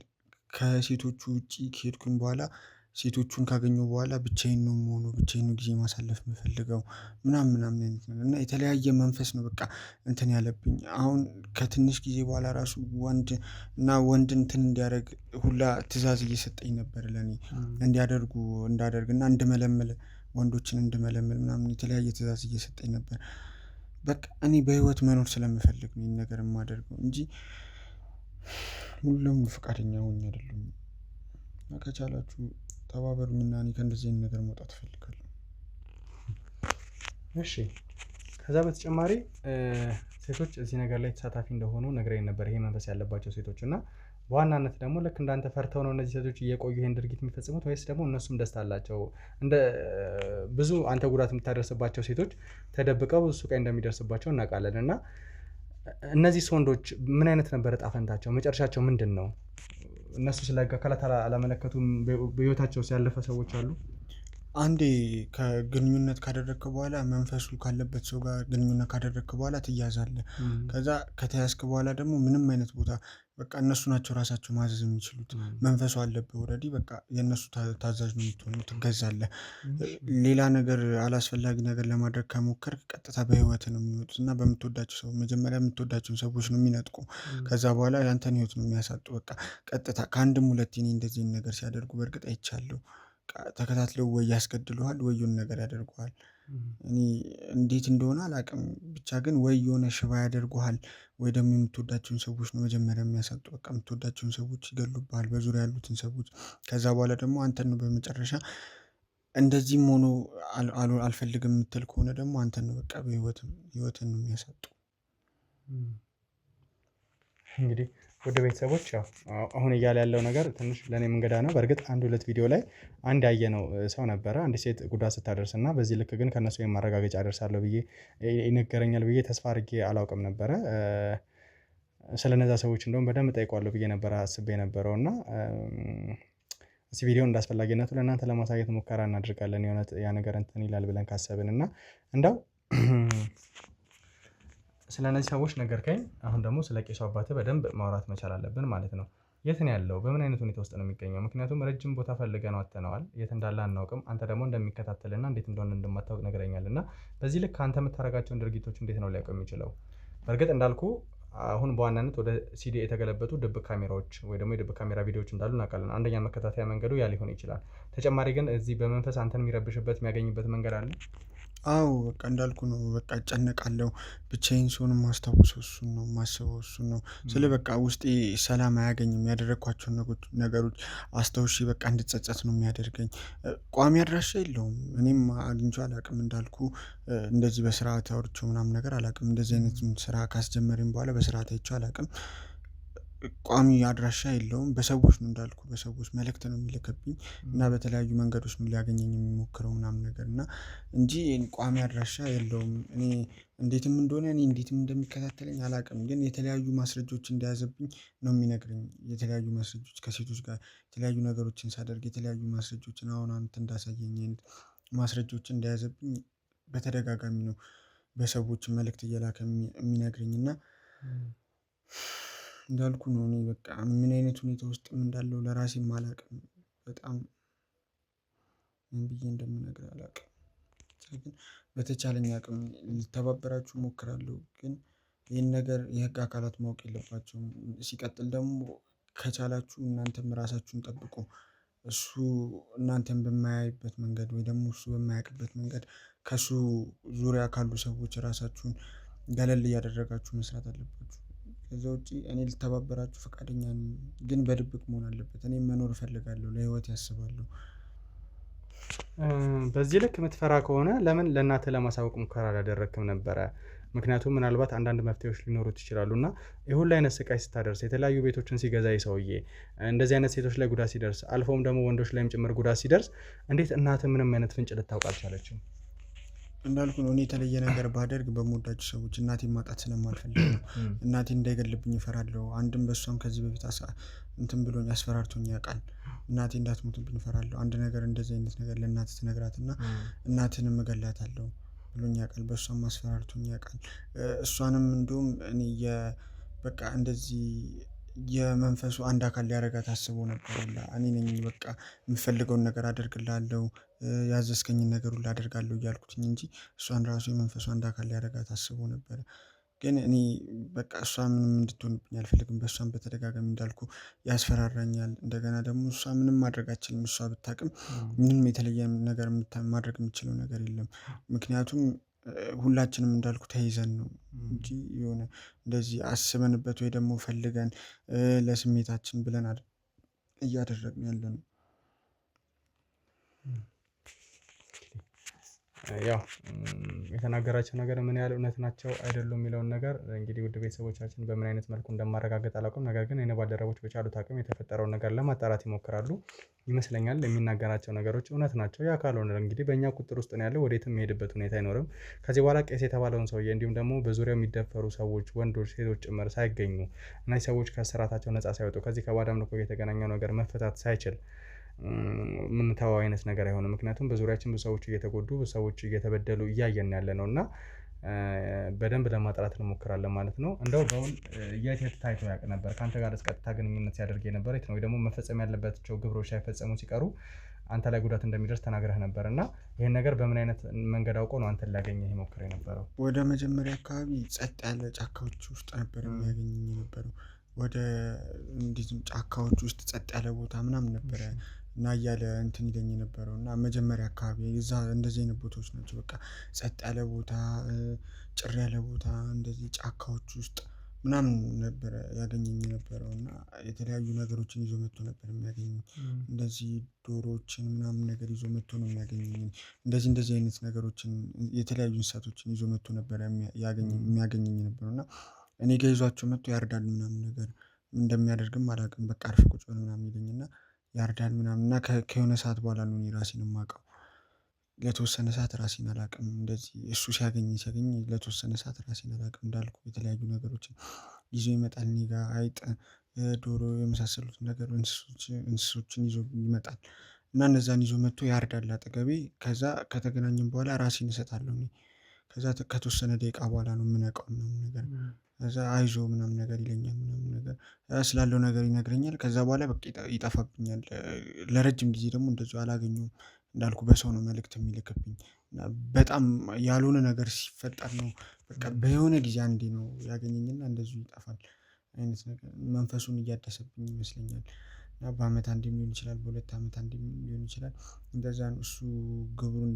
ከሴቶቹ ውጪ ከሄድኩኝ በኋላ ሴቶቹን ካገኘሁ በኋላ ብቻዬን ነው የምሆነው። ብቻዬን ነው ጊዜ ማሳለፍ የምፈልገው ምናምን አይነት ነው እና የተለያየ መንፈስ ነው በቃ እንትን ያለብኝ። አሁን ከትንሽ ጊዜ በኋላ ራሱ ወንድ እንትን እንዲያደርግ ሁላ ትእዛዝ እየሰጠኝ ነበር ለእኔ እንዳደርግና እንድመለምል ወንዶችን እንድመለምል ምናምን የተለያየ ትእዛዝ እየሰጠኝ ነበር። በቃ እኔ በህይወት መኖር ስለምፈልግ ነው ይህን ነገር የማደርገው እንጂ ሁሉም ፈቃደኛ ሆኜ አይደለም። ከቻላችሁ ተባበሩኝና እኔ ከእንደዚህ አይነት ነገር መውጣት እፈልጋለሁ። እሺ፣ ከዛ በተጨማሪ ሴቶች እዚህ ነገር ላይ ተሳታፊ እንደሆኑ ነግረኝ ነበር። ይሄ መንፈስ ያለባቸው ሴቶች እና በዋናነት ደግሞ ልክ እንዳንተ ፈርተው ነው እነዚህ ሴቶች እየቆዩ ይሄን ድርጊት የሚፈጽሙት ወይስ ደግሞ እነሱም ደስታ አላቸው? እንደ ብዙ አንተ ጉዳት የምታደርስባቸው ሴቶች ተደብቀው እሱ ቀይ እንደሚደርስባቸው እናውቃለን። እና እነዚህ ወንዶች ምን አይነት ነበር ዕጣ ፈንታቸው? መጨረሻቸው ምንድን ነው? እነሱ ስለ ህግ አካላት አላመለከቱም? በህይወታቸው ሲያለፈ ሰዎች አሉ? አንዴ ከግንኙነት ካደረግክ በኋላ መንፈሱ ካለበት ሰው ጋር ግንኙነት ካደረግክ በኋላ ትያዛለህ። ከዛ ከተያዝክ በኋላ ደግሞ ምንም አይነት ቦታ በቃ እነሱ ናቸው ራሳቸው ማዘዝ የሚችሉት። መንፈሱ አለብህ ኦልሬዲ በቃ የእነሱ ታዛዥ ነው የምትሆነው፣ ትገዛለህ። ሌላ ነገር አላስፈላጊ ነገር ለማድረግ ከሞከርክ ቀጥታ በህይወትህ ነው የሚመጡት እና በምትወዳቸው ሰው መጀመሪያ የምትወዳቸውን ሰዎች ነው የሚነጥቁ። ከዛ በኋላ ያንተን ህይወት ነው የሚያሳጡ። በቃ ቀጥታ ከአንድም ሁለቴ እኔ እንደዚህን ነገር ሲያደርጉ በእርግጥ አይቻለሁ። ተከታትለው ወይ ያስገድሉሃል ወይ የሆነ ነገር ያደርጉሃል። እኔ እንዴት እንደሆነ አላውቅም፣ ብቻ ግን ወይ የሆነ ሽባ ያደርጉሃል ወይ ደግሞ የምትወዳቸውን ሰዎች ነው መጀመሪያ የሚያሳጡ። በቃ የምትወዳቸውን ሰዎች ይገሉብሃል፣ በዙሪያ ያሉትን ሰዎች። ከዛ በኋላ ደግሞ አንተን ነው በመጨረሻ እንደዚህም ሆኖ አልፈልግም የምትል ከሆነ ደግሞ አንተን ነው በቃ ህይወትን ነው የሚያሳጡ። እንግዲህ ወደ ቤተሰቦች ያው አሁን እያለ ያለው ነገር ትንሽ ለእኔም እንግዳ ነው። በእርግጥ 1-2 ቪዲዮ ላይ አንድ ያየነው ሰው ነበረ፣ አንድ ሴት ጉዳት ስታደርስ እና በዚህ ልክ ግን ከእነሱ የማረጋገጫ አደርሳለሁ ብዬ ይነገረኛል ብዬ ተስፋ አድርጌ አላውቅም ነበረ። ስለነዛ ሰዎች እንደውም በደንብ ጠይቋለሁ ብዬ ነበረ አስቤ ነበረው እና እዚህ ቪዲዮ እንዳስፈላጊነቱ ለእናንተ ለማሳየት ሙከራ እናድርጋለን። የእውነት ያ ነገር እንትን ይላል ብለን ካሰብን እና እንደው ስለ እነዚህ ሰዎች ነገርከኝ። አሁን ደግሞ ስለ ቄሱ አባትህ በደንብ ማውራት መቻል አለብን ማለት ነው። የት ነው ያለው? በምን አይነት ሁኔታ ውስጥ ነው የሚገኘው? ምክንያቱም ረጅም ቦታ ፈልገነው አጥተነዋል። የት እንዳለ አናውቅም። አንተ ደግሞ እንደሚከታተልና እንዴት እንደሆነ እንደማታውቅ ነግረኛል እና በዚህ ልክ አንተ የምታደርጋቸውን ድርጊቶች እንዴት ነው ሊያውቅ የሚችለው? በእርግጥ እንዳልኩ አሁን በዋናነት ወደ ሲዲ የተገለበጡ ድብቅ ካሜራዎች ወይ ደግሞ የድብቅ ካሜራ ቪዲዮዎች እንዳሉ እናውቃለን። አንደኛ መከታተያ መንገዱ ያ ሊሆን ይችላል። ተጨማሪ ግን እዚህ በመንፈስ አንተን የሚረብሽበት የሚያገኝበት መንገድ አለ? አዎ በቃ እንዳልኩ ነው። በቃ እጨነቃለሁ። ብቻዬን ስሆን የማስታውሰው እሱን ነው፣ የማስበው እሱን ነው። በቃ ውስጤ ሰላም አያገኝም። ያደረግኳቸውን ነገሮች አስታውሼ በቃ እንድጸጸት ነው የሚያደርገኝ። ቋሚ አድራሻ የለውም። እኔም አግኝቼው አላውቅም። እንዳልኩ እንደዚህ በስርዓት አውርቼው ምናምን ነገር አላውቅም። እንደዚህ አይነት ስራ ካስጀመረኝ በኋላ በስርዓት አይቼው አላውቅም። ቋሚ አድራሻ የለውም። በሰዎች ነው እንዳልኩ፣ በሰዎች መልእክት ነው የሚልክብኝ እና በተለያዩ መንገዶች ነው ሊያገኘኝ የሚሞክረው ምናምን ነገር እና እንጂ ቋሚ አድራሻ የለውም። እኔ እንዴትም እንደሆነ እኔ እንዴትም እንደሚከታተለኝ አላውቅም። ግን የተለያዩ ማስረጃዎች እንደያዘብኝ ነው የሚነግረኝ። የተለያዩ ማስረጃዎች ከሴቶች ጋር የተለያዩ ነገሮችን ሳደርግ የተለያዩ ማስረጃዎችን አሁን አንተ እንዳሳየኝ ማስረጃዎችን እንደያዘብኝ በተደጋጋሚ ነው በሰዎች መልእክት እየላከ የሚነግረኝ እና እንዳልኩ ነው። እኔ በቃ ምን አይነት ሁኔታ ውስጥም እንዳለው ለራሴም አላውቅም። በጣም ምን ብዬ እንደምነግርህ አላውቅም። ግን በተቻለኝ አቅም ልተባበራችሁ እሞክራለሁ። ግን ይህን ነገር የህግ አካላት ማወቅ የለባቸውም። ሲቀጥል ደግሞ ከቻላችሁ እናንተም ራሳችሁን ጠብቁ። እሱ እናንተን በማያይበት መንገድ ወይ ደግሞ እሱ በማያውቅበት መንገድ ከእሱ ዙሪያ ካሉ ሰዎች ራሳችሁን ገለል እያደረጋችሁ መስራት አለባችሁ። ከዛ ውጪ እኔ ልተባበራችሁ ፈቃደኛ ነኝ፣ ግን በድብቅ መሆን አለበት። እኔ መኖር እፈልጋለሁ፣ ለህይወት ያስባለሁ። በዚህ ልክ የምትፈራ ከሆነ ለምን ለእናትህ ለማሳወቅ ሙከራ አላደረክም ነበረ? ምክንያቱም ምናልባት አንዳንድ መፍትሄዎች ሊኖሩት ይችላሉ እና የሁሉ አይነት ስቃይ ስታደርስ የተለያዩ ቤቶችን ሲገዛ ሰውዬ እንደዚህ አይነት ሴቶች ላይ ጉዳት ሲደርስ አልፎም ደግሞ ወንዶች ላይም ጭምር ጉዳት ሲደርስ እንዴት እናትህ ምንም አይነት ፍንጭ ልታውቅ አልቻለችም? እንዳልኩ ነው። እኔ የተለየ ነገር ባደርግ በምወዳቸው ሰዎች እናቴን ማጣት ስለማልፈልግ ነው። እናቴን እንዳይገልብኝ እፈራለሁ። አንድም በእሷም ከዚህ በፊት እንትን ብሎኝ አስፈራርቶኝ ያውቃል። እናቴ እንዳትሞትብኝ እፈራለሁ። አንድ ነገር እንደዚህ አይነት ነገር ለእናት ትነግራትና እናትንም እገላታለሁ ብሎኝ ያውቃል። በእሷም አስፈራርቶኝ ያውቃል። እሷንም እንዲሁም እኔ በቃ እንደዚህ የመንፈሱ አንድ አካል ሊያደርጋት አስቦ ነበር። እኔ ነኝ በቃ የምፈልገውን ነገር አደርግልሃለሁ፣ ያዘዝከኝን ነገር ሁሉ አደርጋለሁ እያልኩትኝ እንጂ እሷን ራሱ የመንፈሱ አንድ አካል ሊያደርጋት አስቦ ነበረ። ግን እኔ በቃ እሷ ምንም እንድትሆንብኝ አልፈልግም። በእሷም በተደጋጋሚ እንዳልኩ ያስፈራራኛል። እንደገና ደግሞ እሷ ምንም ማድረግ አትችልም። እሷ ብታውቅም ምንም የተለየ ነገር ማድረግ የምችለው ነገር የለም። ምክንያቱም ሁላችንም እንዳልኩ ተይዘን ነው እንጂ የሆነ እንደዚህ አስበንበት ወይ ደግሞ ፈልገን ለስሜታችን ብለን እያደረግን ያለነው። ያው የተናገራቸው ነገር ምን ያህል እውነት ናቸው አይደሉም የሚለውን ነገር እንግዲህ ውድ ቤተሰቦቻችን በምን አይነት መልኩ እንደማረጋገጥ አላውቅም። ነገር ግን የኔ ባልደረቦች በቻሉት አቅም የተፈጠረውን ነገር ለማጣራት ይሞክራሉ ይመስለኛል። የሚናገራቸው ነገሮች እውነት ናቸው። ያ ካልሆነ እንግዲህ በእኛ ቁጥር ውስጥ ነው ያለው፣ ወዴትም የሚሄድበት ሁኔታ አይኖርም። ከዚህ በኋላ ቄስ የተባለውን ሰውዬ እንዲሁም ደግሞ በዙሪያው የሚደፈሩ ሰዎች ወንዶች፣ ሴቶች ጭምር ሳይገኙ እነዚህ ሰዎች ከስራታቸው ነፃ ሳይወጡ ከዚህ ከባዕድ አምልኮ የተገናኘው ነገር መፈታት ሳይችል ምንተው አይነት ነገር አይሆንም። ምክንያቱም በዙሪያችን ብዙ ሰዎች እየተጎዱ ብዙ ሰዎች እየተበደሉ እያየን ያለ ነው እና በደንብ ለማጥራት እንሞክራለን ማለት ነው። እንደው በውን የት ታይቶ ያውቅ ነበር? ከአንተ ጋር ቀጥታ ግንኙነት ሲያደርግ የነበረ የት ነው? ወይ ደግሞ መፈጸም ያለባቸው ግብሮች ሳይፈጸሙ ሲቀሩ አንተ ላይ ጉዳት እንደሚደርስ ተናግረህ ነበር እና ይሄን ነገር በምን አይነት መንገድ አውቆ ነው አንተን ሊያገኘህ የሞከረ የነበረው? ወደ መጀመሪያ አካባቢ ጸጥ ያለ ጫካዎች ውስጥ ነበር የሚያገኘኝ የነበረው። ወደ እንዲህ ጫካዎች ውስጥ ጸጥ ያለ ቦታ ምናምን ነበረ እና እያለ እንትን ይለኝ የነበረው እና መጀመሪያ አካባቢ እዛ እንደዚህ አይነት ቦታዎች ናቸው። በቃ ጸጥ ያለ ቦታ፣ ጭር ያለ ቦታ፣ እንደዚህ ጫካዎች ውስጥ ምናምን ነበረ ያገኘኝ የነበረው እና የተለያዩ ነገሮችን ይዞ መጥቶ ነበር የሚያገኘኝ። እንደዚህ ዶሮዎችን ምናምን ነገር ይዞ መጥቶ ነው የሚያገኘኝ። እንደዚህ አይነት ነገሮችን የተለያዩ እንስሳቶችን ይዞ መጥቶ ነበር የሚያገኘኝ የነበረው እና እኔ ጋር ይዟቸው መጥቶ ያርዳል ምናምን ነገር እንደሚያደርግም አላውቅም። በቃ አርፍ ቁጭ በል ምናምን ይለኝና ያርዳል ምናምን እና ከሆነ ሰዓት በኋላ ነው እኔ ራሴን የማውቀው። ለተወሰነ ሰዓት ራሴን አላውቅም። እንደዚህ እሱ ሲያገኝ ለተወሰነ ሰዓት ራሴን አላውቅም። እንዳልኩ የተለያዩ ነገሮችን ይዞ ይመጣል እኔ ጋር አይጥ፣ ዶሮ የመሳሰሉትን ነገር እንስሶችን ይዞ ይመጣል እና እነዛን ይዞ መጥቶ ያርዳል አጠገቤ። ከዛ ከተገናኘን በኋላ ራሴን እሰጣለሁ እኔ። ከዛ ከተወሰነ ደቂቃ በኋላ ነው የምነቃው ምናምን ነገር። ከዛ አይዞህ ምናምን ነገር ይለኛል ምናምን ነገር ስላለው ነገር ይነግረኛል። ከዛ በኋላ በቃ ይጠፋብኛል። ለረጅም ጊዜ ደግሞ እንደዚሁ አላገኘውም። እንዳልኩ በሰው ነው መልእክት የሚልክብኝ። በጣም ያልሆነ ነገር ሲፈጠር ነው በቃ በየሆነ ጊዜ አንዴ ነው ያገኘኝና እንደዚሁ ይጠፋል አይነት ነገር መንፈሱን እያደሰብኝ ይመስለኛል። እና በአመት አንዴም ሊሆን ይችላል፣ በሁለት አመት አንዴም ሊሆን ይችላል። እንደዛ ነው እሱ ግብሩን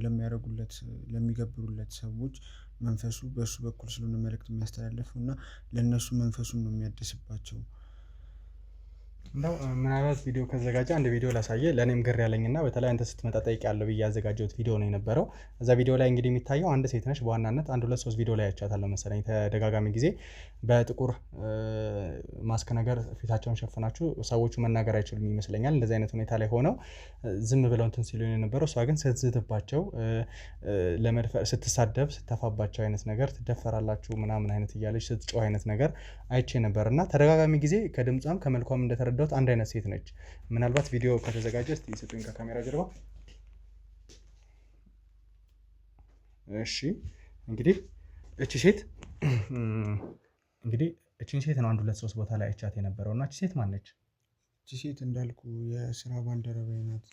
ለሚገብሩለት ሰዎች መንፈሱ በእሱ በኩል ስለሆነ መልእክት የሚያስተላልፈው እና ለእነሱ መንፈሱን ነው የሚያድስባቸው። እንደው ምናልባት ቪዲዮ ከዘጋጀ አንድ ቪዲዮ ላሳየ። ለእኔም ግር ያለኝና በተለይ አንተ ስትመጣ ጠይቄያለሁ ብዬ ያዘጋጀሁት ቪዲዮ ነው የነበረው። እዛ ቪዲዮ ላይ እንግዲህ የሚታየው አንድ ሴት ነች። በዋናነት 1 2 3 ቪዲዮ ላይ አይቻታለሁ መሰለኝ ተደጋጋሚ ጊዜ በጥቁር ማስክ ነገር ፊታቸውን ሸፍናችሁ ሰዎቹ መናገር አይችሉም ይመስለኛል። እንደዚህ አይነት ሁኔታ ላይ ሆነው ዝም ብለው እንትን ሲሉ የነበረው፣ እሷ ግን ስትዝትባቸው፣ ለመድፈር ስትሳደብ፣ ስተፋባቸው አይነት ነገር ትደፈራላችሁ ምናምን አይነት እያለች ስትጮህ አይነት ነገር አይቼ ነበር እና ተደጋጋሚ ጊዜ ከድምጿም ከመልኳም እንደተረዳሁት አንድ አይነት ሴት ነች። ምናልባት ቪዲዮ ከተዘጋጀ እስቲ ስጡኝ ከካሜራ ጀርባ። እሺ እንግዲህ እቺ ሴት ነው 1 2 3 ቦታ ላይ አይቻት የነበረው እና እቺ ሴት ማን ነች? እቺ ሴት እንዳልኩ የስራ ባልደረባዬ ናት።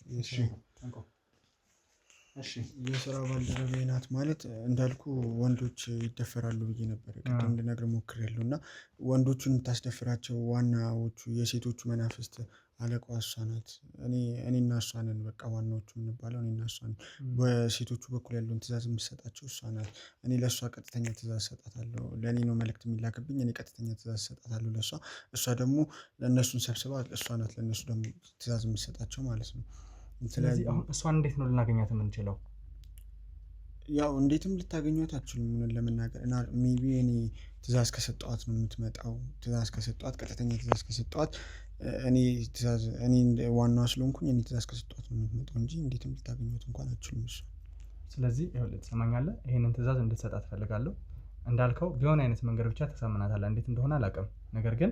የስራ ባልደረባዬ ናት ማለት እንዳልኩ ወንዶች ይደፈራሉ ብዬ ነበር ቅድም እንድነግር ሞክሬያለሁ። እና ወንዶቹን የምታስደፍራቸው ዋናዎቹ የሴቶቹ መናፍስት አለቃዋ እሷ ናት። እኔና እሷ ነን በቃ ዋናዎቹ የምንባለው እኔና እሷ ነን። በሴቶቹ በኩል ያለውን ትእዛዝ የምትሰጣቸው እሷ ናት። እኔ ለእሷ ቀጥተኛ ትእዛዝ እሰጣታለሁ። ለእኔ ነው መልእክት የሚላክብኝ፣ እኔ ቀጥተኛ ትእዛዝ እሰጣታለሁ ለእሷ። እሷ ደግሞ ለእነሱን ሰብስባ እሷ ናት ለእነሱ ደግሞ ትእዛዝ የምትሰጣቸው ማለት ነው። ስለዚህ አሁን እሷን እንዴት ነው ልናገኛት የምንችለው? ያው እንዴትም ልታገኟት አትችሉም እውነት ለመናገር። እና ሜቢ እኔ ትእዛዝ ከሰጠኋት ነው የምትመጣው። ቀጥተኛ ትእዛዝ ከሰጠኋት እኔ ዋናዋ ስለሆንኩኝ እኔ ትእዛዝ ከሰጠኋት ነው የምትመጣው እንጂ እንዴትም ልታገኟት እንኳን አትችሉም እሱ። ስለዚህ ይኸውልህ ትሰማኛለህ፣ ይሄንን ትእዛዝ እንድትሰጣት እፈልጋለሁ። እንዳልከው በሆነ አይነት መንገድ ብቻ ተሳምናታለህ፣ እንዴት እንደሆነ አላውቅም። ነገር ግን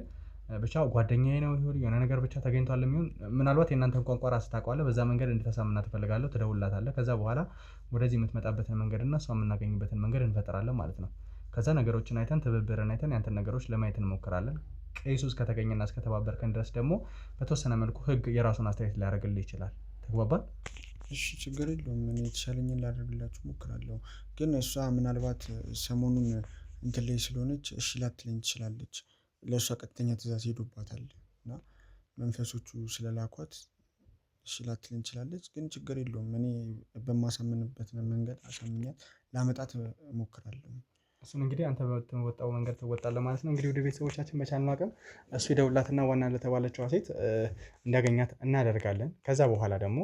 ብቻ ጓደኛዬ ነው ይሁን የሆነ ነገር ብቻ ተገኝቷል የሚሆን ምናልባት የእናንተን ቋንቋ ራስህ ታውቀዋለህ። በዛ መንገድ እንድታሳምናት እፈልጋለሁ። ትደውልላታለህ። ከዛ በኋላ ወደዚህ የምትመጣበትን መንገድ እና እሷ የምናገኝበትን መንገድ እንፈጥራለን ማለት ነው። ከዛ ነገሮችን አይተን ትብብርን አይተን ያንተን ነገሮች ለማየት እንሞክራለን። ቄሱ እስከተገኘና እስከተባበርከን ድረስ ደግሞ በተወሰነ መልኩ ህግ የራሱን አስተያየት ሊያደርግልህ ይችላል። ተግባባን? እሺ ችግር የለውም። እኔ የተሻለኝን ላደርግላችሁ እሞክራለሁ። ግን እሷ ምናልባት ሰሞኑን እንትን ላይ ስለሆነች እሺ ላትለኝ ትችላለች። ለእሷ ቀጥተኛ ትእዛዝ ሄዶባታል እና መንፈሶቹ ስለላኳት እሺ ላትለኝ ትችላለች። ግን ችግር የለውም። እኔ በማሳምንበት መንገድ አሳምኛት ላመጣት እሞክራለሁ። እሱን እንግዲህ አንተ በወጣው መንገድ ትወጣለህ ማለት ነው። እንግዲህ ወደ ቤተሰቦቻችን በቻልነው አቅም እሱ ይደውላትና ዋና ለተባለችዋ ሴት እንዲያገኛት እናደርጋለን። ከዛ በኋላ ደግሞ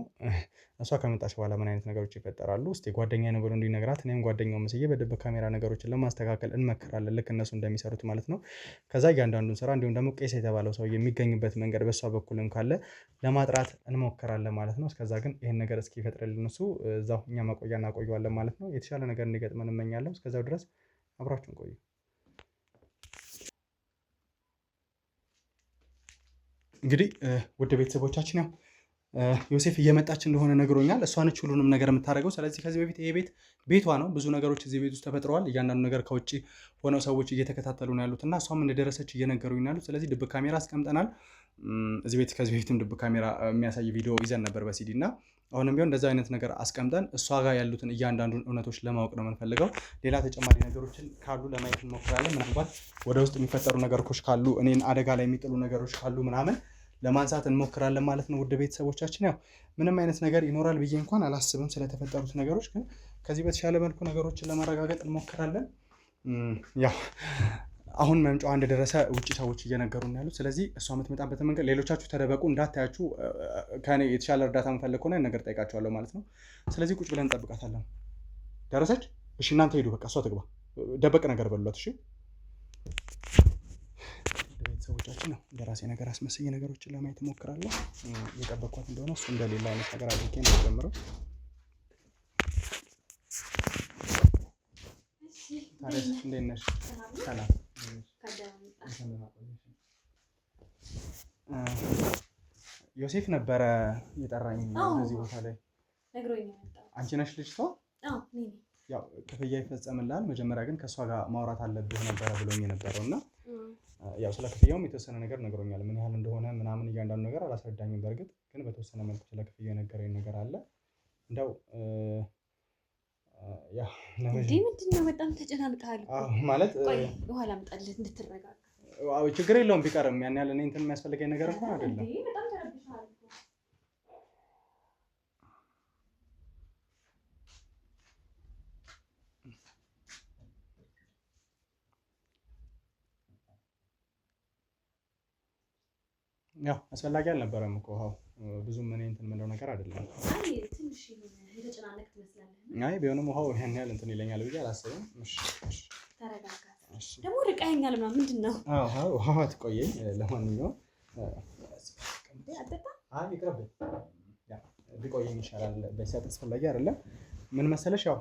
እሷ ከመጣች በኋላ ምን አይነት ነገሮች ይፈጠራሉ እስቲ ጓደኛዬ ነው ብሎ እንዲነግራት እኔም ጓደኛው መስዬ በድብቅ ካሜራ ነገሮችን ለማስተካከል እንመክራለን፣ ልክ እነሱ እንደሚሰሩት ማለት ነው። ከዛ እያንዳንዱን ስራ እንዲሁም ደግሞ ቄስ የተባለው ሰው የሚገኝበት መንገድ በእሷ በኩልም ካለ ለማጥራት እንሞክራለን ማለት ነው። እስከዛ ግን ይህን ነገር እስኪፈጥርልን እሱ እዛው እኛ ማቆያ እናቆየዋለን ማለት ነው። የተሻለ ነገር እንዲገጥመን እመኛለሁ። እስከዛው ድረስ አብራችሁን ቆዩ። እንግዲህ ውድ ቤተሰቦቻችን ያው ዮሴፍ እየመጣች እንደሆነ ነግሮኛል። እሷ ነች ሁሉንም ነገር የምታደርገው። ስለዚህ ከዚህ በፊት ይሄ ቤት ቤቷ ነው። ብዙ ነገሮች እዚህ ቤት ውስጥ ተፈጥረዋል። እያንዳንዱ ነገር ከውጭ ሆነው ሰዎች እየተከታተሉ ነው ያሉት እና እሷም እንደደረሰች እየነገሩኝ ነው ያሉት። ስለዚህ ድብቅ ካሜራ አስቀምጠናል እዚህ ቤት። ከዚህ በፊትም ድብቅ ካሜራ የሚያሳይ ቪዲዮ ይዘን ነበር በሲዲ እና አሁንም ቢሆን እንደዛ አይነት ነገር አስቀምጠን እሷ ጋር ያሉትን እያንዳንዱን እውነቶች ለማወቅ ነው የምንፈልገው። ሌላ ተጨማሪ ነገሮችን ካሉ ለማየት እንሞክራለን። ምናልባት ወደ ውስጥ የሚፈጠሩ ነገሮች ካሉ እኔን አደጋ ላይ የሚጥሉ ነገሮች ካሉ ምናምን ለማንሳት እንሞክራለን ማለት ነው። ውድ ቤተሰቦቻችን ያው ምንም አይነት ነገር ይኖራል ብዬ እንኳን አላስብም ስለተፈጠሩት ነገሮች፣ ግን ከዚህ በተሻለ መልኩ ነገሮችን ለማረጋገጥ እንሞክራለን። ያው አሁን መምጫዋ እንደደረሰ ውጭ ሰዎች እየነገሩን ያሉት። ስለዚህ እሷ የምትመጣበት መንገድ ሌሎቻችሁ ተደበቁ እንዳታያችሁ፣ ከኔ የተሻለ እርዳታ የምፈልግ ከሆነ ነገር ጠይቃቸዋለሁ ማለት ነው። ስለዚህ ቁጭ ብለን እንጠብቃታለን። ደረሰች? እሺ እናንተ ሄዱ፣ በቃ እሷ ትግባ። ደበቅ ነገር በሏት። እሺ ቤተሰቦቻችን ነው እንደራሴ ነገር አስመስዬ ነገሮችን ለማየት እሞክራለሁ። እየጠበቅኳት እንደሆነ እሱ እንደሌላ አይነት ነገር አድርጌ ነው ጀምረው። እንዴት ነሽ? ሰላም። ዮሴፍ ነበረ የጠራኝ እዚህ ቦታ ላይ። አንቺ ነሽ ልጅቷ? ያው ክፍያ ይፈጸምልሃል፣ መጀመሪያ ግን ከእሷ ጋር ማውራት አለብህ ነበረ ብሎኝ የነበረው እና ያው ስለ ክፍያውም የተወሰነ ነገር ነግሮኛል። ምን ያህል እንደሆነ ምናምን እያንዳንዱ ነገር አላስረዳኝም። በእርግጥ ግን በተወሰነ መልኩ ስለ ክፍያ የነገረኝ ነገር አለ። እንደው ያው ምንድን ነው በጣም ተጨናንቀሃል ማለት በኋላ አምጣልህ እንድትረጋጋ። ችግር የለውም ቢቀርም ያን ያህል እኔ እንትን የሚያስፈልገኝ ነገር እንኳን አይደለም። ያው አስፈላጊ አልነበረም እኮ ብዙም እኔ እንትን የምለው ነገር አይደለም። አይ ቢሆንም ውሃው ያን ያህል እንትን ይለኛል ብዬ አላስብም። ደግሞ ርቀኸኛል ምናምን ምንድን ነው? ውሃ ትቆየኝ። ለማንኛውም ይቅርብኝ፣ ቢቆየኝ ይሻላል። በሰዓት አስፈላጊ አይደለም። ምን መሰለሽ ያው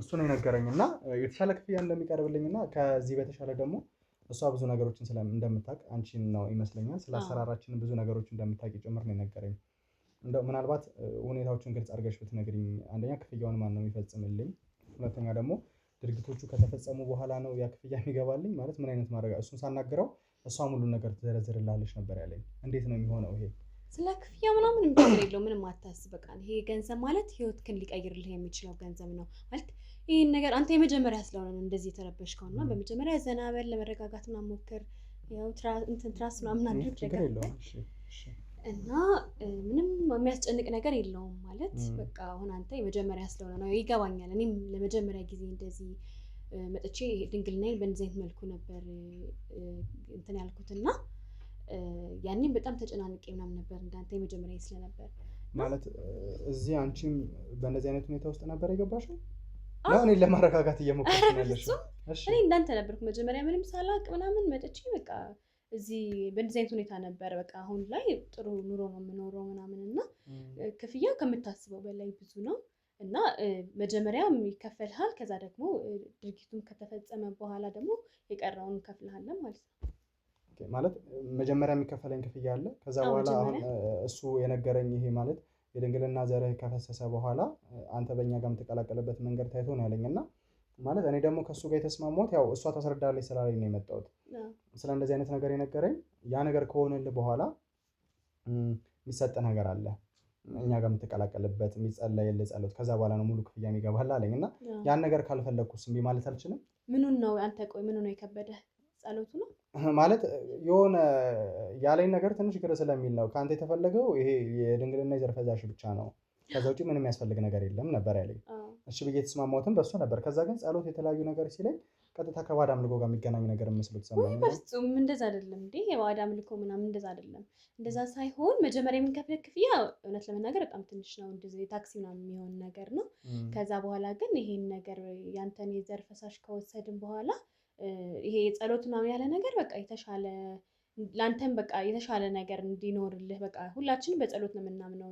እሱ ነው የነገረኝ እና የተሻለ ክፍያ እንደሚቀርብልኝ እና ከዚህ በተሻለ ደግሞ እሷ ብዙ ነገሮችን እንደምታውቅ አንቺን ነው ይመስለኛል። ስለ አሰራራችን ብዙ ነገሮች እንደምታውቂ ጭምር ነው የነገረኝ። እንደው ምናልባት ሁኔታዎችን ግልጽ አድርገሽ ብትነግሪኝ፣ አንደኛ ክፍያውን ማን ነው የሚፈጽምልኝ፣ ሁለተኛ ደግሞ ድርጊቶቹ ከተፈጸሙ በኋላ ነው ያ ክፍያ የሚገባልኝ ማለት ምን አይነት ማድረግ፣ እሱን ሳናግረው እሷ ሙሉን ነገር ትዘረዝርላለች ነበር ያለኝ። እንዴት ነው የሚሆነው ይሄ? ስለ ክፍያ ምናምን ችግር የለውም፣ ምንም አታስብ። በቃ ይሄ ገንዘብ ማለት ህይወትህን ሊቀይርልህ የሚችለው ገንዘብ ነው ማለት ይህን ነገር አንተ የመጀመሪያ ስለሆነ ነው እንደዚህ የተረበሽከው እና በመጀመሪያ ዘና በል፣ ለመረጋጋት ምናምን ሞክር። ያው ትራስ ምናምን አድርግ እና ምንም የሚያስጨንቅ ነገር የለውም ማለት በቃ አሁን አንተ የመጀመሪያ ስለሆነ ነው። ይገባኛል። እኔም ለመጀመሪያ ጊዜ እንደዚህ መጥቼ ድንግልናዬን በእንደዚህ አይነት መልኩ ነበር እንትን ያልኩትና ያኔም በጣም ተጨናንቄ ምናምን ነበር እንዳንተ የመጀመሪያ ስለነበር ማለት እዚህ አንቺም በእንደዚህ አይነት ሁኔታ ውስጥ ነበር የገባሽው? እኔን ለማረጋጋት እየሞከርኩ ነው ያለሽው? እኔ እንዳንተ ነበርኩ መጀመሪያ ምንም ሳላቅ ምናምን መጥቼ በቃ እዚህ በእንደዚህ አይነት ሁኔታ ነበር። በቃ አሁን ላይ ጥሩ ኑሮ ነው የምኖረው ምናምን እና ክፍያው ከምታስበው በላይ ብዙ ነው እና መጀመሪያም ይከፈልሃል። ከዛ ደግሞ ድርጊቱን ከተፈጸመ በኋላ ደግሞ የቀረውን እንከፍልሃለን ማለት ነው። ማለት መጀመሪያ የሚከፈለኝ ክፍያ አለ። ከዛ በኋላ አሁን እሱ የነገረኝ ይሄ ማለት የድንግልና ዘርህ ከፈሰሰ በኋላ አንተ በእኛ ጋር የምትቀላቀልበት መንገድ ታይቶ ነው ያለኝ እና ማለት እኔ ደግሞ ከእሱ ጋር የተስማማሁት ያው እሷ ታስረዳለች ስላለኝ ነው የመጣሁት። ስለ እንደዚህ አይነት ነገር የነገረኝ ያ ነገር ከሆነልህ በኋላ የሚሰጥ ነገር አለ እኛ ጋር የምትቀላቀልበት የሚጸለይልህ ጸሎት፣ ከዛ በኋላ ነው ሙሉ ክፍያ የሚገባልህ አለኝ እና ያን ነገር ካልፈለግኩስ እምቢ ማለት አልችልም። ምኑን ነው አንተ ቆይ ምኑ ነው የከበደህ? ጸሎቱ ነው ማለት የሆነ ያለኝ ነገር ትንሽ ግር ስለሚል ነው። ከአንተ የተፈለገው ይሄ የድንግልና የዘር ፈሳሽ ብቻ ነው፣ ከዛ ውጭ ምንም የሚያስፈልግ ነገር የለም ነበር ያለኝ። እሺ ብዬ የተስማማሁትም በሱ ነበር። ከዛ ግን ጸሎት የተለያዩ ነገር ሲለኝ ቀጥታ ከባዕድ አምልኮ ጋር የሚገናኝ ነገር መስሎት ሰማኝ። በፍጹም እንደዛ አይደለም እንዴ! የባዕድ አምልኮ ምናምን እንደዛ አይደለም። እንደዛ ሳይሆን መጀመሪያ የምንከፍለው ክፍያ እውነት ለመናገር በጣም ትንሽ ነው፣ እንደዚህ ታክሲ ምናምን የሚሆን ነገር ነው። ከዛ በኋላ ግን ይሄን ነገር ያንተን የዘር ፈሳሽ ከወሰድን በኋላ ይሄ የጸሎት ምናምን ያለ ነገር በቃ የተሻለ ላንተም በቃ የተሻለ ነገር እንዲኖርልህ በቃ ሁላችንም በጸሎት ነው የምናምነው።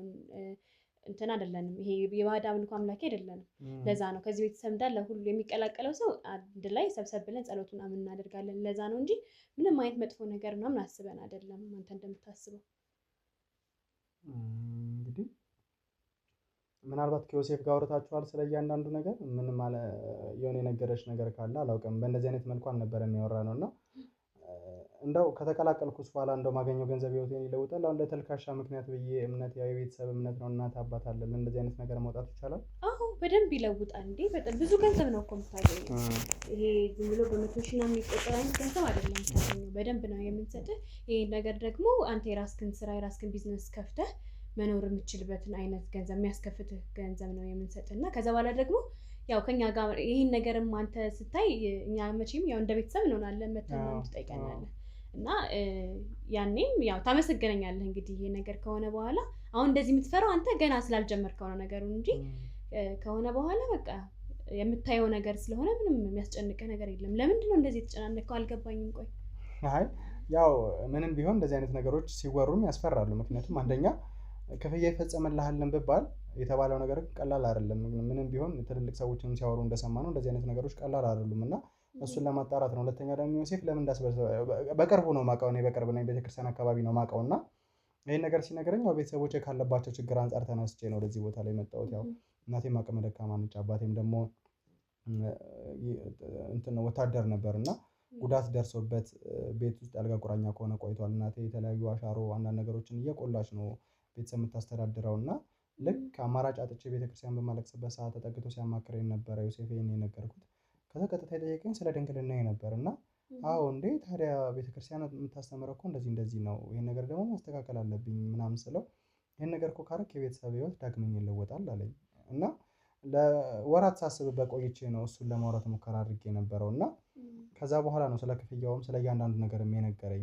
እንትን አይደለንም፣ ይሄ የባዕድ አምልኮ አምላኪ አይደለንም። ለዛ ነው ከዚህ ቤተሰብ እንዳለ ሁሉ የሚቀላቀለው ሰው አንድ ላይ ሰብሰብ ብለን ጸሎቱን እናደርጋለን። ለዛ ነው እንጂ ምንም አይነት መጥፎ ነገር ምናምን አስበን አይደለም አንተ እንደምታስበው። እንግዲህ ምናልባት ከዮሴፍ ጋር አውርታችኋል ስለ እያንዳንዱ ነገር? ምን ማለት የሆነ የነገረች ነገር ካለ አላውቅም። በእንደዚህ አይነት መልኩ አልነበረም ያወራነው እና እንደው ከተቀላቀልኩስ በኋላ እንደው ማገኘው ገንዘብ ህይወቴን ይለውጣል? አሁን ለተልካሻ ምክንያት ብዬ እምነት ያው የቤተሰብ እምነት ነው፣ እናት አባት አለ። እንደዚህ አይነት ነገር ማውጣት ይቻላል? አዎ በደንብ ይለውጣል እንዴ! በጣም ብዙ ገንዘብ ነው እኮ የምታገኘው። ይሄ ዝም ብሎ በመቶ ሺህ ነው የሚቆጠር አይነት ገንዘብ አይደለም የምታገኘው። በደንብ ነው የምንሰጥህ። ይሄ ነገር ደግሞ አንተ የራስህን ስራ የራስህን ቢዝነስ ከፍተህ መኖር የምችልበትን አይነት ገንዘብ የሚያስከፍትህ ገንዘብ ነው የምንሰጥህ እና ከዛ በኋላ ደግሞ ያው ከኛ ጋር ይህን ነገርም አንተ ስታይ እኛ መቼም ያው እንደ ቤተሰብ እንሆናለን፣ መተን ትጠይቀናለህ እና ያኔም ያው ታመሰግነኛለህ። እንግዲህ ይሄ ነገር ከሆነ በኋላ አሁን እንደዚህ የምትፈራው አንተ ገና ስላልጀመርከው ነው ነገሩን እንጂ ከሆነ በኋላ በቃ የምታየው ነገር ስለሆነ ምንም የሚያስጨንቅህ ነገር የለም። ለምንድን ነው እንደዚህ የተጨናነቀው አልገባኝም። ቆይ አይ ያው ምንም ቢሆን እንደዚህ አይነት ነገሮች ሲወሩም ያስፈራሉ። ምክንያቱም አንደኛ ክፍያ ይፈጸምልሃልን ብባል የተባለው ነገር ቀላል አይደለም። ምንም ቢሆን ትልልቅ ሰዎችንም ሲያወሩ እንደሰማነው እንደዚህ አይነት ነገሮች ቀላል አይደሉም እና እሱን ለማጣራት ነው። ሁለተኛ ደግሞ ዮሴፍ ለምን እንዳስበሰበ በቅርቡ ነው የማውቀው፣ እኔ በቅርብ ነኝ፣ ቤተክርስቲያን አካባቢ ነው የማውቀው እና ይህን ነገር ሲነግረኝ ያው ቤተሰቦቼ ካለባቸው ችግር አንጻር ተነስቼ ነው ወደዚህ ቦታ ላይ መጣሁት። ያው እናቴም አቅመ ደካማ ነች፣ አባቴም ደግሞ እንትን ወታደር ነበር እና ጉዳት ደርሶበት ቤት ውስጥ አልጋ ቁራኛ ከሆነ ቆይቷል። እናቴ የተለያዩ አሻሮ አንዳንድ ነገሮችን እየቆላች ነው ቤተሰብ የምታስተዳድረው እና ልክ አማራጭ አጥቼ ቤተክርስቲያን በማለቅስበት ሰዓት ተጠግቶ ሲያማክረኝ ነበረ ዮሴፍ ይሄን የነገርኩት። ከዛ ቀጥታ የጠየቀኝ ስለ ድንግልና ነበር እና አዎ እንዴ ታዲያ ቤተክርስቲያን የምታስተምረው እኮ እንደዚህ ነው፣ ይሄን ነገር ደግሞ ማስተካከል አለብኝ ምናምን ስለው ይሄን ነገር እኮ ካረክ የቤተሰብ ህይወት ዳግመኛ ይለወጣል አለኝ እና ለወራት ሳስብበት ቆይቼ ነው እሱን ለማውራት ሙከራ አድርጌ የነበረው እና ከዛ በኋላ ነው ስለ ክፍያውም ስለ እያንዳንዱ ነገር የነገረኝ።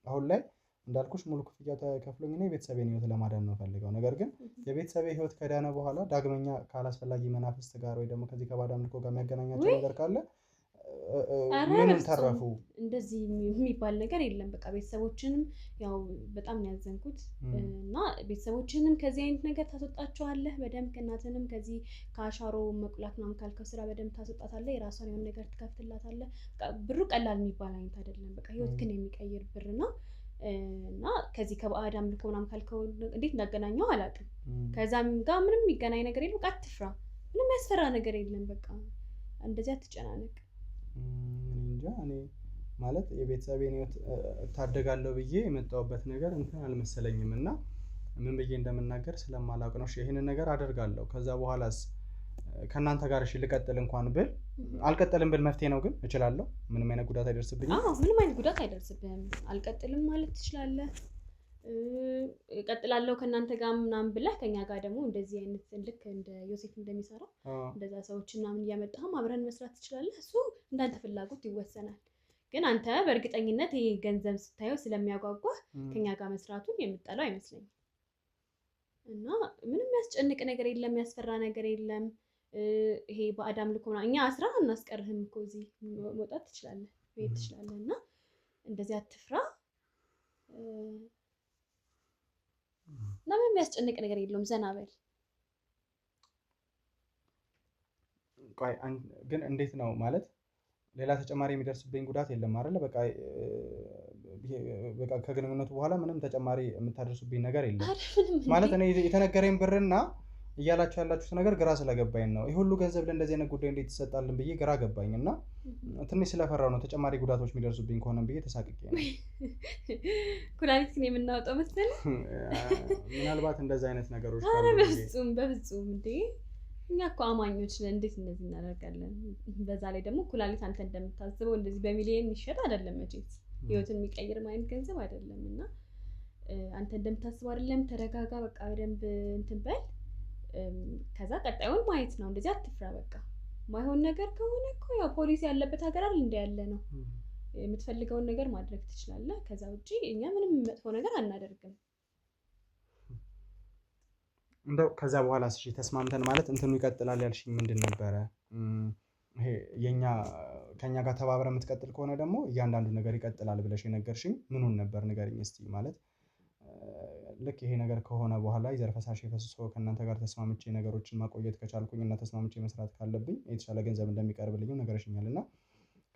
አሁን ላይ እንዳልኩሽ ሙሉ ክፍያ ተከፍሎኝ እኔ የቤተሰቤን ህይወት ለማዳን ነው ፈልገው። ነገር ግን የቤተሰቤ ህይወት ከዳነ በኋላ ዳግመኛ ካላስፈላጊ መናፍስት ጋር ወይ ደግሞ ከዚህ ከባዕድ አምልኮ ጋር የሚያገናኛቸው ነገር ካለ ምንም ተረፉ። እንደዚህ የሚባል ነገር የለም። በቃ ቤተሰቦችንም ያው በጣም ነው ያዘንኩት እና ቤተሰቦችንም ከዚህ አይነት ነገር ታስወጣቸዋለህ በደንብ። ከእናትንም ከዚህ ከአሻሮ መቁላት ምናምን ካልከው ስራ በደንብ ታስወጣታለህ። የራሷን የሆነ ነገር ትከፍትላታለህ። ብሩ ቀላል የሚባል አይነት አይደለም። በቃ ህይወትህን የሚቀይር ብር ነው እና ከዚህ ከባዕድ አምልኮ ምናምን ካልከው እንዴት እንዳገናኘው አላውቅም። ከዛም ጋር ምንም የሚገናኝ ነገር የለም። በቃ አትፍራ፣ ምንም ያስፈራ ነገር የለም። በቃ እንደዚህ አትጨናነቅ። እንጃ እኔ ማለት የቤተሰቤን ህይወት እታደጋለሁ ብዬ የመጣሁበት ነገር እንትን አልመሰለኝም እና ምን ብዬ እንደምናገር ስለማላውቅ ነው። ይሄንን ነገር አደርጋለሁ። ከዛ በኋላስ ከእናንተ ጋር እሺ ልቀጥል እንኳን ብል አልቀጥልም ብል መፍትሄ ነው ግን እችላለሁ? ምንም አይነት ጉዳት አይደርስብኝም? አዎ ምንም አይነት ጉዳት አይደርስብህም። አልቀጥልም ማለት ትችላለህ። እቀጥላለሁ ከእናንተ ጋር ምናምን ብለህ ከኛ ጋር ደግሞ እንደዚህ አይነት ልክ እንደ ዮሴፍ እንደሚሰራው እንደዛ ሰዎች ምናምን እያመጣህም አብረን መስራት ትችላለህ። እሱ እንዳንተ ፍላጎት ይወሰናል። ግን አንተ በእርግጠኝነት ይሄ ገንዘብ ስታየው ስለሚያጓጓህ ከኛ ጋር መስራቱን የምጠላው አይመስለኝም እና ምንም ያስጨንቅ ነገር የለም፣ ያስፈራ ነገር የለም። ይሄ ባዕድ አምልኮ እኛ አስራ እናስቀርህም እኮ እዚህ መውጣት ትችላለህ፣ መሄድ ትችላለህ እና እንደዚህ አትፍራ እና ምንም የሚያስጨንቅ ነገር የለውም። ዘና በል። ቆይ ግን እንዴት ነው ማለት ሌላ ተጨማሪ የሚደርስብኝ ጉዳት የለም አይደለ? በቃ ከግንኙነቱ በኋላ ምንም ተጨማሪ የምታደርሱብኝ ነገር የለም ማለት እኔ የተነገረኝ ብርና እያላችሁ ያላችሁት ነገር ግራ ስለገባኝ ነው። ይህ ሁሉ ገንዘብ ለእንደዚህ አይነት ጉዳይ እንዴት ይሰጣልን ብዬ ግራ ገባኝ እና ትንሽ ስለፈራው ነው ተጨማሪ ጉዳቶች የሚደርሱብኝ ከሆነ ብዬ ተሳቅቄ ነው። ኩላሊትን የምናወጣው መሰለህ? ምናልባት እንደዚህ አይነት ነገሮች ኧረ በፍጹም በፍጹም እንዴ! እኛ እኮ አማኞች ነን። እንዴት እንደዚህ እናደርጋለን? በዛ ላይ ደግሞ ኩላሊት አንተ እንደምታስበው እንደዚህ በሚሊዮን ይሸጥ አይደለም መቼስ። ህይወትን የሚቀይር ማይነት ገንዘብ አይደለም እና አንተ እንደምታስበው አይደለም። ተረጋጋ፣ በቃ በደንብ እንትን በል። ከዛ ቀጣዩን ማየት ነው። እንደዚህ አትፍራ። በቃ ማይሆን ነገር ከሆነ እኮ ያው ፖሊስ ያለበት ሀገር አይደል እንደ ያለ ነው። የምትፈልገውን ነገር ማድረግ ትችላለህ። ከዛ ውጪ እኛ ምንም መጥፎ ነገር አናደርግም። እንደው ከዛ በኋላ እሺ ተስማምተን ማለት እንትኑ ይቀጥላል ያልሽኝ ምንድን ነበረ? ይሄ ከኛ ጋር ተባብረ የምትቀጥል ከሆነ ደግሞ እያንዳንዱ ነገር ይቀጥላል ብለሽ የነገርሽኝ ምኑን ነበር ንገሪኝ እስቲ። ማለት ልክ ይሄ ነገር ከሆነ በኋላ የዘር ፈሳሽ ፈስሶ ከእናንተ ጋር ተስማምቼ ነገሮችን ማቆየት ከቻልኩኝ እና ተስማምቼ መስራት ካለብኝ የተሻለ ገንዘብ እንደሚቀርብልኝም ነገርሽኛል እና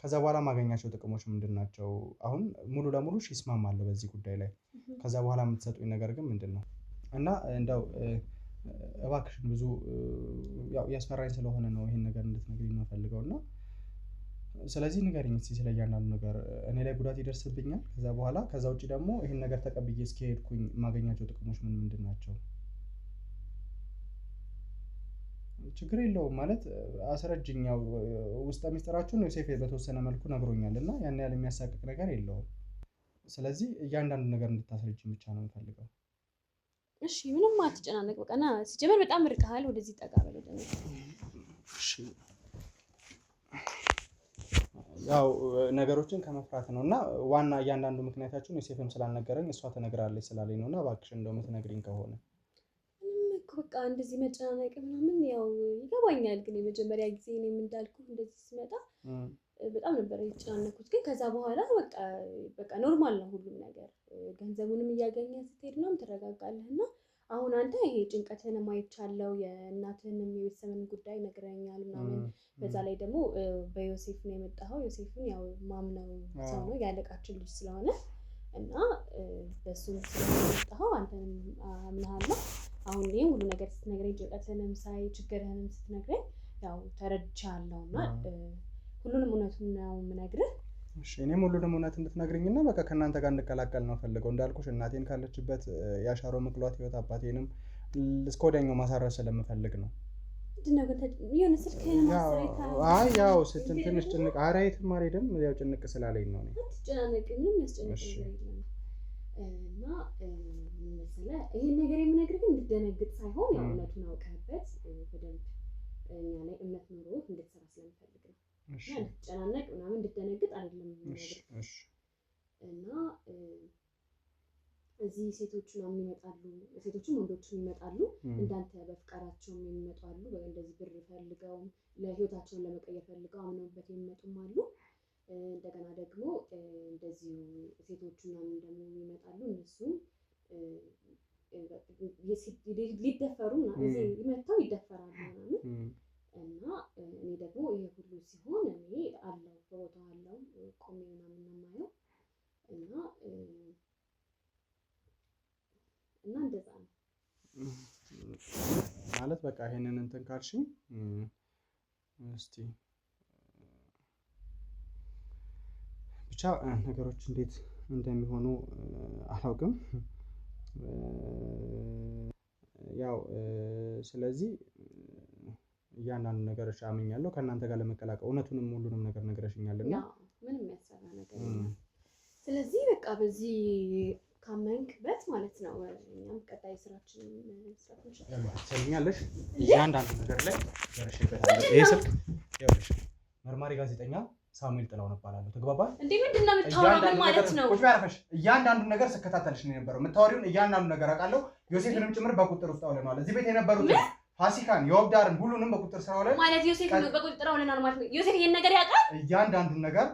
ከዛ በኋላ ማገኛቸው ጥቅሞች ምንድን ናቸው? አሁን ሙሉ ለሙሉ እሺ እስማማለሁ በዚህ ጉዳይ ላይ። ከዛ በኋላ የምትሰጡኝ ነገር ግን ምንድን ነው? እና እንደው እባክሽን ብዙ ያው ያስፈራኝ ስለሆነ ነው ይሄን ነገር እንድትነግሪኝ ነው ፈልገው እና ስለዚህ ንገሪኝ እስኪ ስለ እያንዳንዱ ነገር እኔ ላይ ጉዳት ይደርስብኛል ከዛ ውጪ ደግሞ ይሄን ነገር ተቀብዬ እስኪሄድኩኝ የማገኛቸው ጥቅሞች ምንድን ናቸው? ችግር የለውም ማለት አስረጅኝ። ያው ውስጠ ሚስጥራችሁን ዮሴፍ በተወሰነ መልኩ ነግሮኛል እና ያን ያህል የሚያሳቅቅ ነገር የለውም። ስለዚህ እያንዳንዱ ነገር እንድታስረጅኝ ብቻ ነው የምፈልገው። እሺ ምንም አትጨናነቅ። በቃ ና ሲጀመር በጣም ርቀሃል። ወደዚህ ጠጋ በል ወደ እኔ። እሺ ያው ነገሮችን ከመፍራት ነው እና ዋና እያንዳንዱ ምክንያታችሁን ዮሴፍም ስላልነገረኝ እሷ ትነግራለች ስላለኝ ነው እና እባክሽ እንደው የምትነግሪኝ ከሆነ በቃ እንደዚህ መጨናነቅ ምናምን ያው ይገባኛል። ግን የመጀመሪያ ጊዜ እኔም እንዳልኩህ እንደዚህ ስመጣ በጣም ነበር የተጨናነኩት። ግን ከዛ በኋላ በቃ ኖርማል ነው ሁሉም ነገር። ገንዘቡንም እያገኘህ ስትሄድ ነው ትረጋጋለህ። እና አሁን አንተ ይሄ ጭንቀትህንም አይቻለሁ፣ የእናትህንም የቤተሰብን ጉዳይ ነግረኛል ምናምን። በዛ ላይ ደግሞ በዮሴፍ ነው የመጣኸው። ዮሴፍን ያው ማምነው ሰው ነው ያለቃችን ልጅ ስለሆነ እና በሱም ስለመጣኸው አንተንም አምናለሁ። አሁን እኔ ሁሉ ነገር ስትነግረኝ ጭንቀትህንም ሳይ ችግርህንም ስትነግረኝ ያው ተረድቻለሁ እና ሁሉንም እውነቱን ነው የምነግርህ። እሺ እኔም ሁሉንም እውነት እንድትነግሪኝና በቃ ከእናንተ ጋር እንድቀላቀል ነው ፈልገው። እንዳልኩሽ እናቴን ካለችበት ያሻረው ምክሏት ህይወት አባቴንም እስከ ወዲያኛው ማሳረፍ ስለምፈልግ ነው። ምንድነው ግን የሆነ ስልክህን አይ ያው ትንሽ ጭንቅ አራይትም አልሄድም ያው ጭንቅ ስላለኝ ነው። እኔ አትጨናነቅ፣ ምንም ያስጨንቅ ነገር የለም። እና መሰለህ ይሄን ነገር የምነግርህ ግን እንድትደነግጥ ሳይሆን ያው እውነቱን አውቀህበት በደንብ እኛ ላይ እምነት ኖሮ እንድትሰራ ስለምፈልግ ነው። እሺ እንድትጨናነቅ ምናምን እንድትደነግጥ አይደለም የምነግርህ። እሺ እና እዚህ ሴቶች ምናምን ይመጣሉ፣ ሴቶችም ወንዶችም ይመጣሉ። እንዳንተ በፍቃዳቸውም የሚመጡ አሉ። እንደዚህ ብር ፈልገው ለህይወታቸውን ለመቀየር ፈልገው አምነውበት የሚመጡም አሉ። እንደገና ደግሞ እንደዚህ ሴቶች ምናምን ደግሞ ይመጣሉ። እነሱም ሊደፈሩ እዚህ ይመጣው ይደፈራሉ ምናምን። እና እኔ ደግሞ ይሄ ሁሉ ሲሆን እኔ አለው በቦታው አለው ቆሜ ምናምን ነው የማየው እና እንደዛ ነው ማለት በቃ ይሄንን እንትን ካልሽኝ እስቲ ብቻ ነገሮች እንዴት እንደሚሆኑ አላውቅም። ያው ስለዚህ እያንዳንዱ ነገር አምኛለሁ ከእናንተ ጋር ለመቀላቀል እውነቱንም ሁሉንም ነገር ነግረሽኛልና ምንም የሚያስፈራ ነገር የለም። ስለዚህ በቃ በዚህ ካመንክበት ማለት ነው እኛም ቀጣይ ስራችንን መስራት እንችላለን። ትሰሚኛለሽ? እያንዳንዱ ነገር ላይ ደርሼበታለሁ። ይሄ ስልክ ይኸውልሽ መርማሪ ጋዜጠኛ ሳሙኤል ጥላውን እባላለሁ። ተግባባን እንዴ? ምንድነው የምታወራው ማለት ነው? ቁጭ ያረፈሽ እያንዳንዱ ነገር ስከታተልሽ ነው የነበረው። የምታወሪውን እያንዳንዱ ነገር አውቃለሁ። ዮሴፍንም ጭምር በቁጥጥር ውስጥ አውለናል። እዚህ ቤት የነበሩት ፋሲካን የወብዳርን ሁሉንም በቁጥጥር ስር አውለን ማለት ዮሴፍን በቁጥጥር አውለናል ማለት ነው። ዮሴፍ ይሄን ነገር ያውቃል። እያንዳንዱ ነገር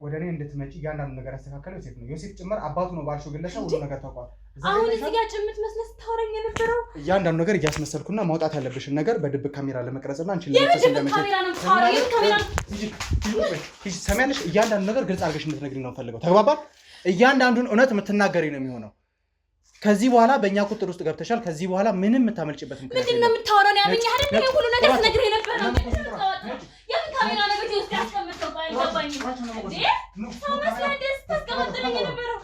ወደ እኔ እንድትመጪ እያንዳንዱ ነገር ያስተካከለው ዮሴፍ ነው። ዮሴፍ ጭምር አባቱ ነው ባልሽው ግለሰብ ሁሉ ነገር ታውቋል። አሁን እዚህ ጋር ጭምት መስለህ ስታወራኝ የነበረው እያንዳንዱ ነገር እያስመሰልኩና ማውጣት ያለብሽን ነገር በድብቅ ካሜራ ለመቅረጽና አንቺ ለመተሰል ለመሸጥ ካሜራ ነው ታወራኝ ካሜራ ሰሚያለሽ? እያንዳንዱ ነገር ግልጽ አድርገሽ እንድትነግሪኝ ነው ፈልገው። ተግባባን? እያንዳንዱን እውነት የምትናገሪ ነው የሚሆነው። ከዚህ በኋላ በእኛ ቁጥር ውስጥ ገብተሻል። ከዚህ በኋላ ምንም የምታመልጭበት ምክንያት የለም። ምንድነው የምታወራው? ያመኛ አይደል? ሁሉ ነገር ስነግርህ ነበር ነው የምን ካሜራ ነው ቤት ውስጥ ያስቀምጠው? አይገባኝም እንዴ? ሰው መስለህ ደስ ተስቀምጠኝ የነበረው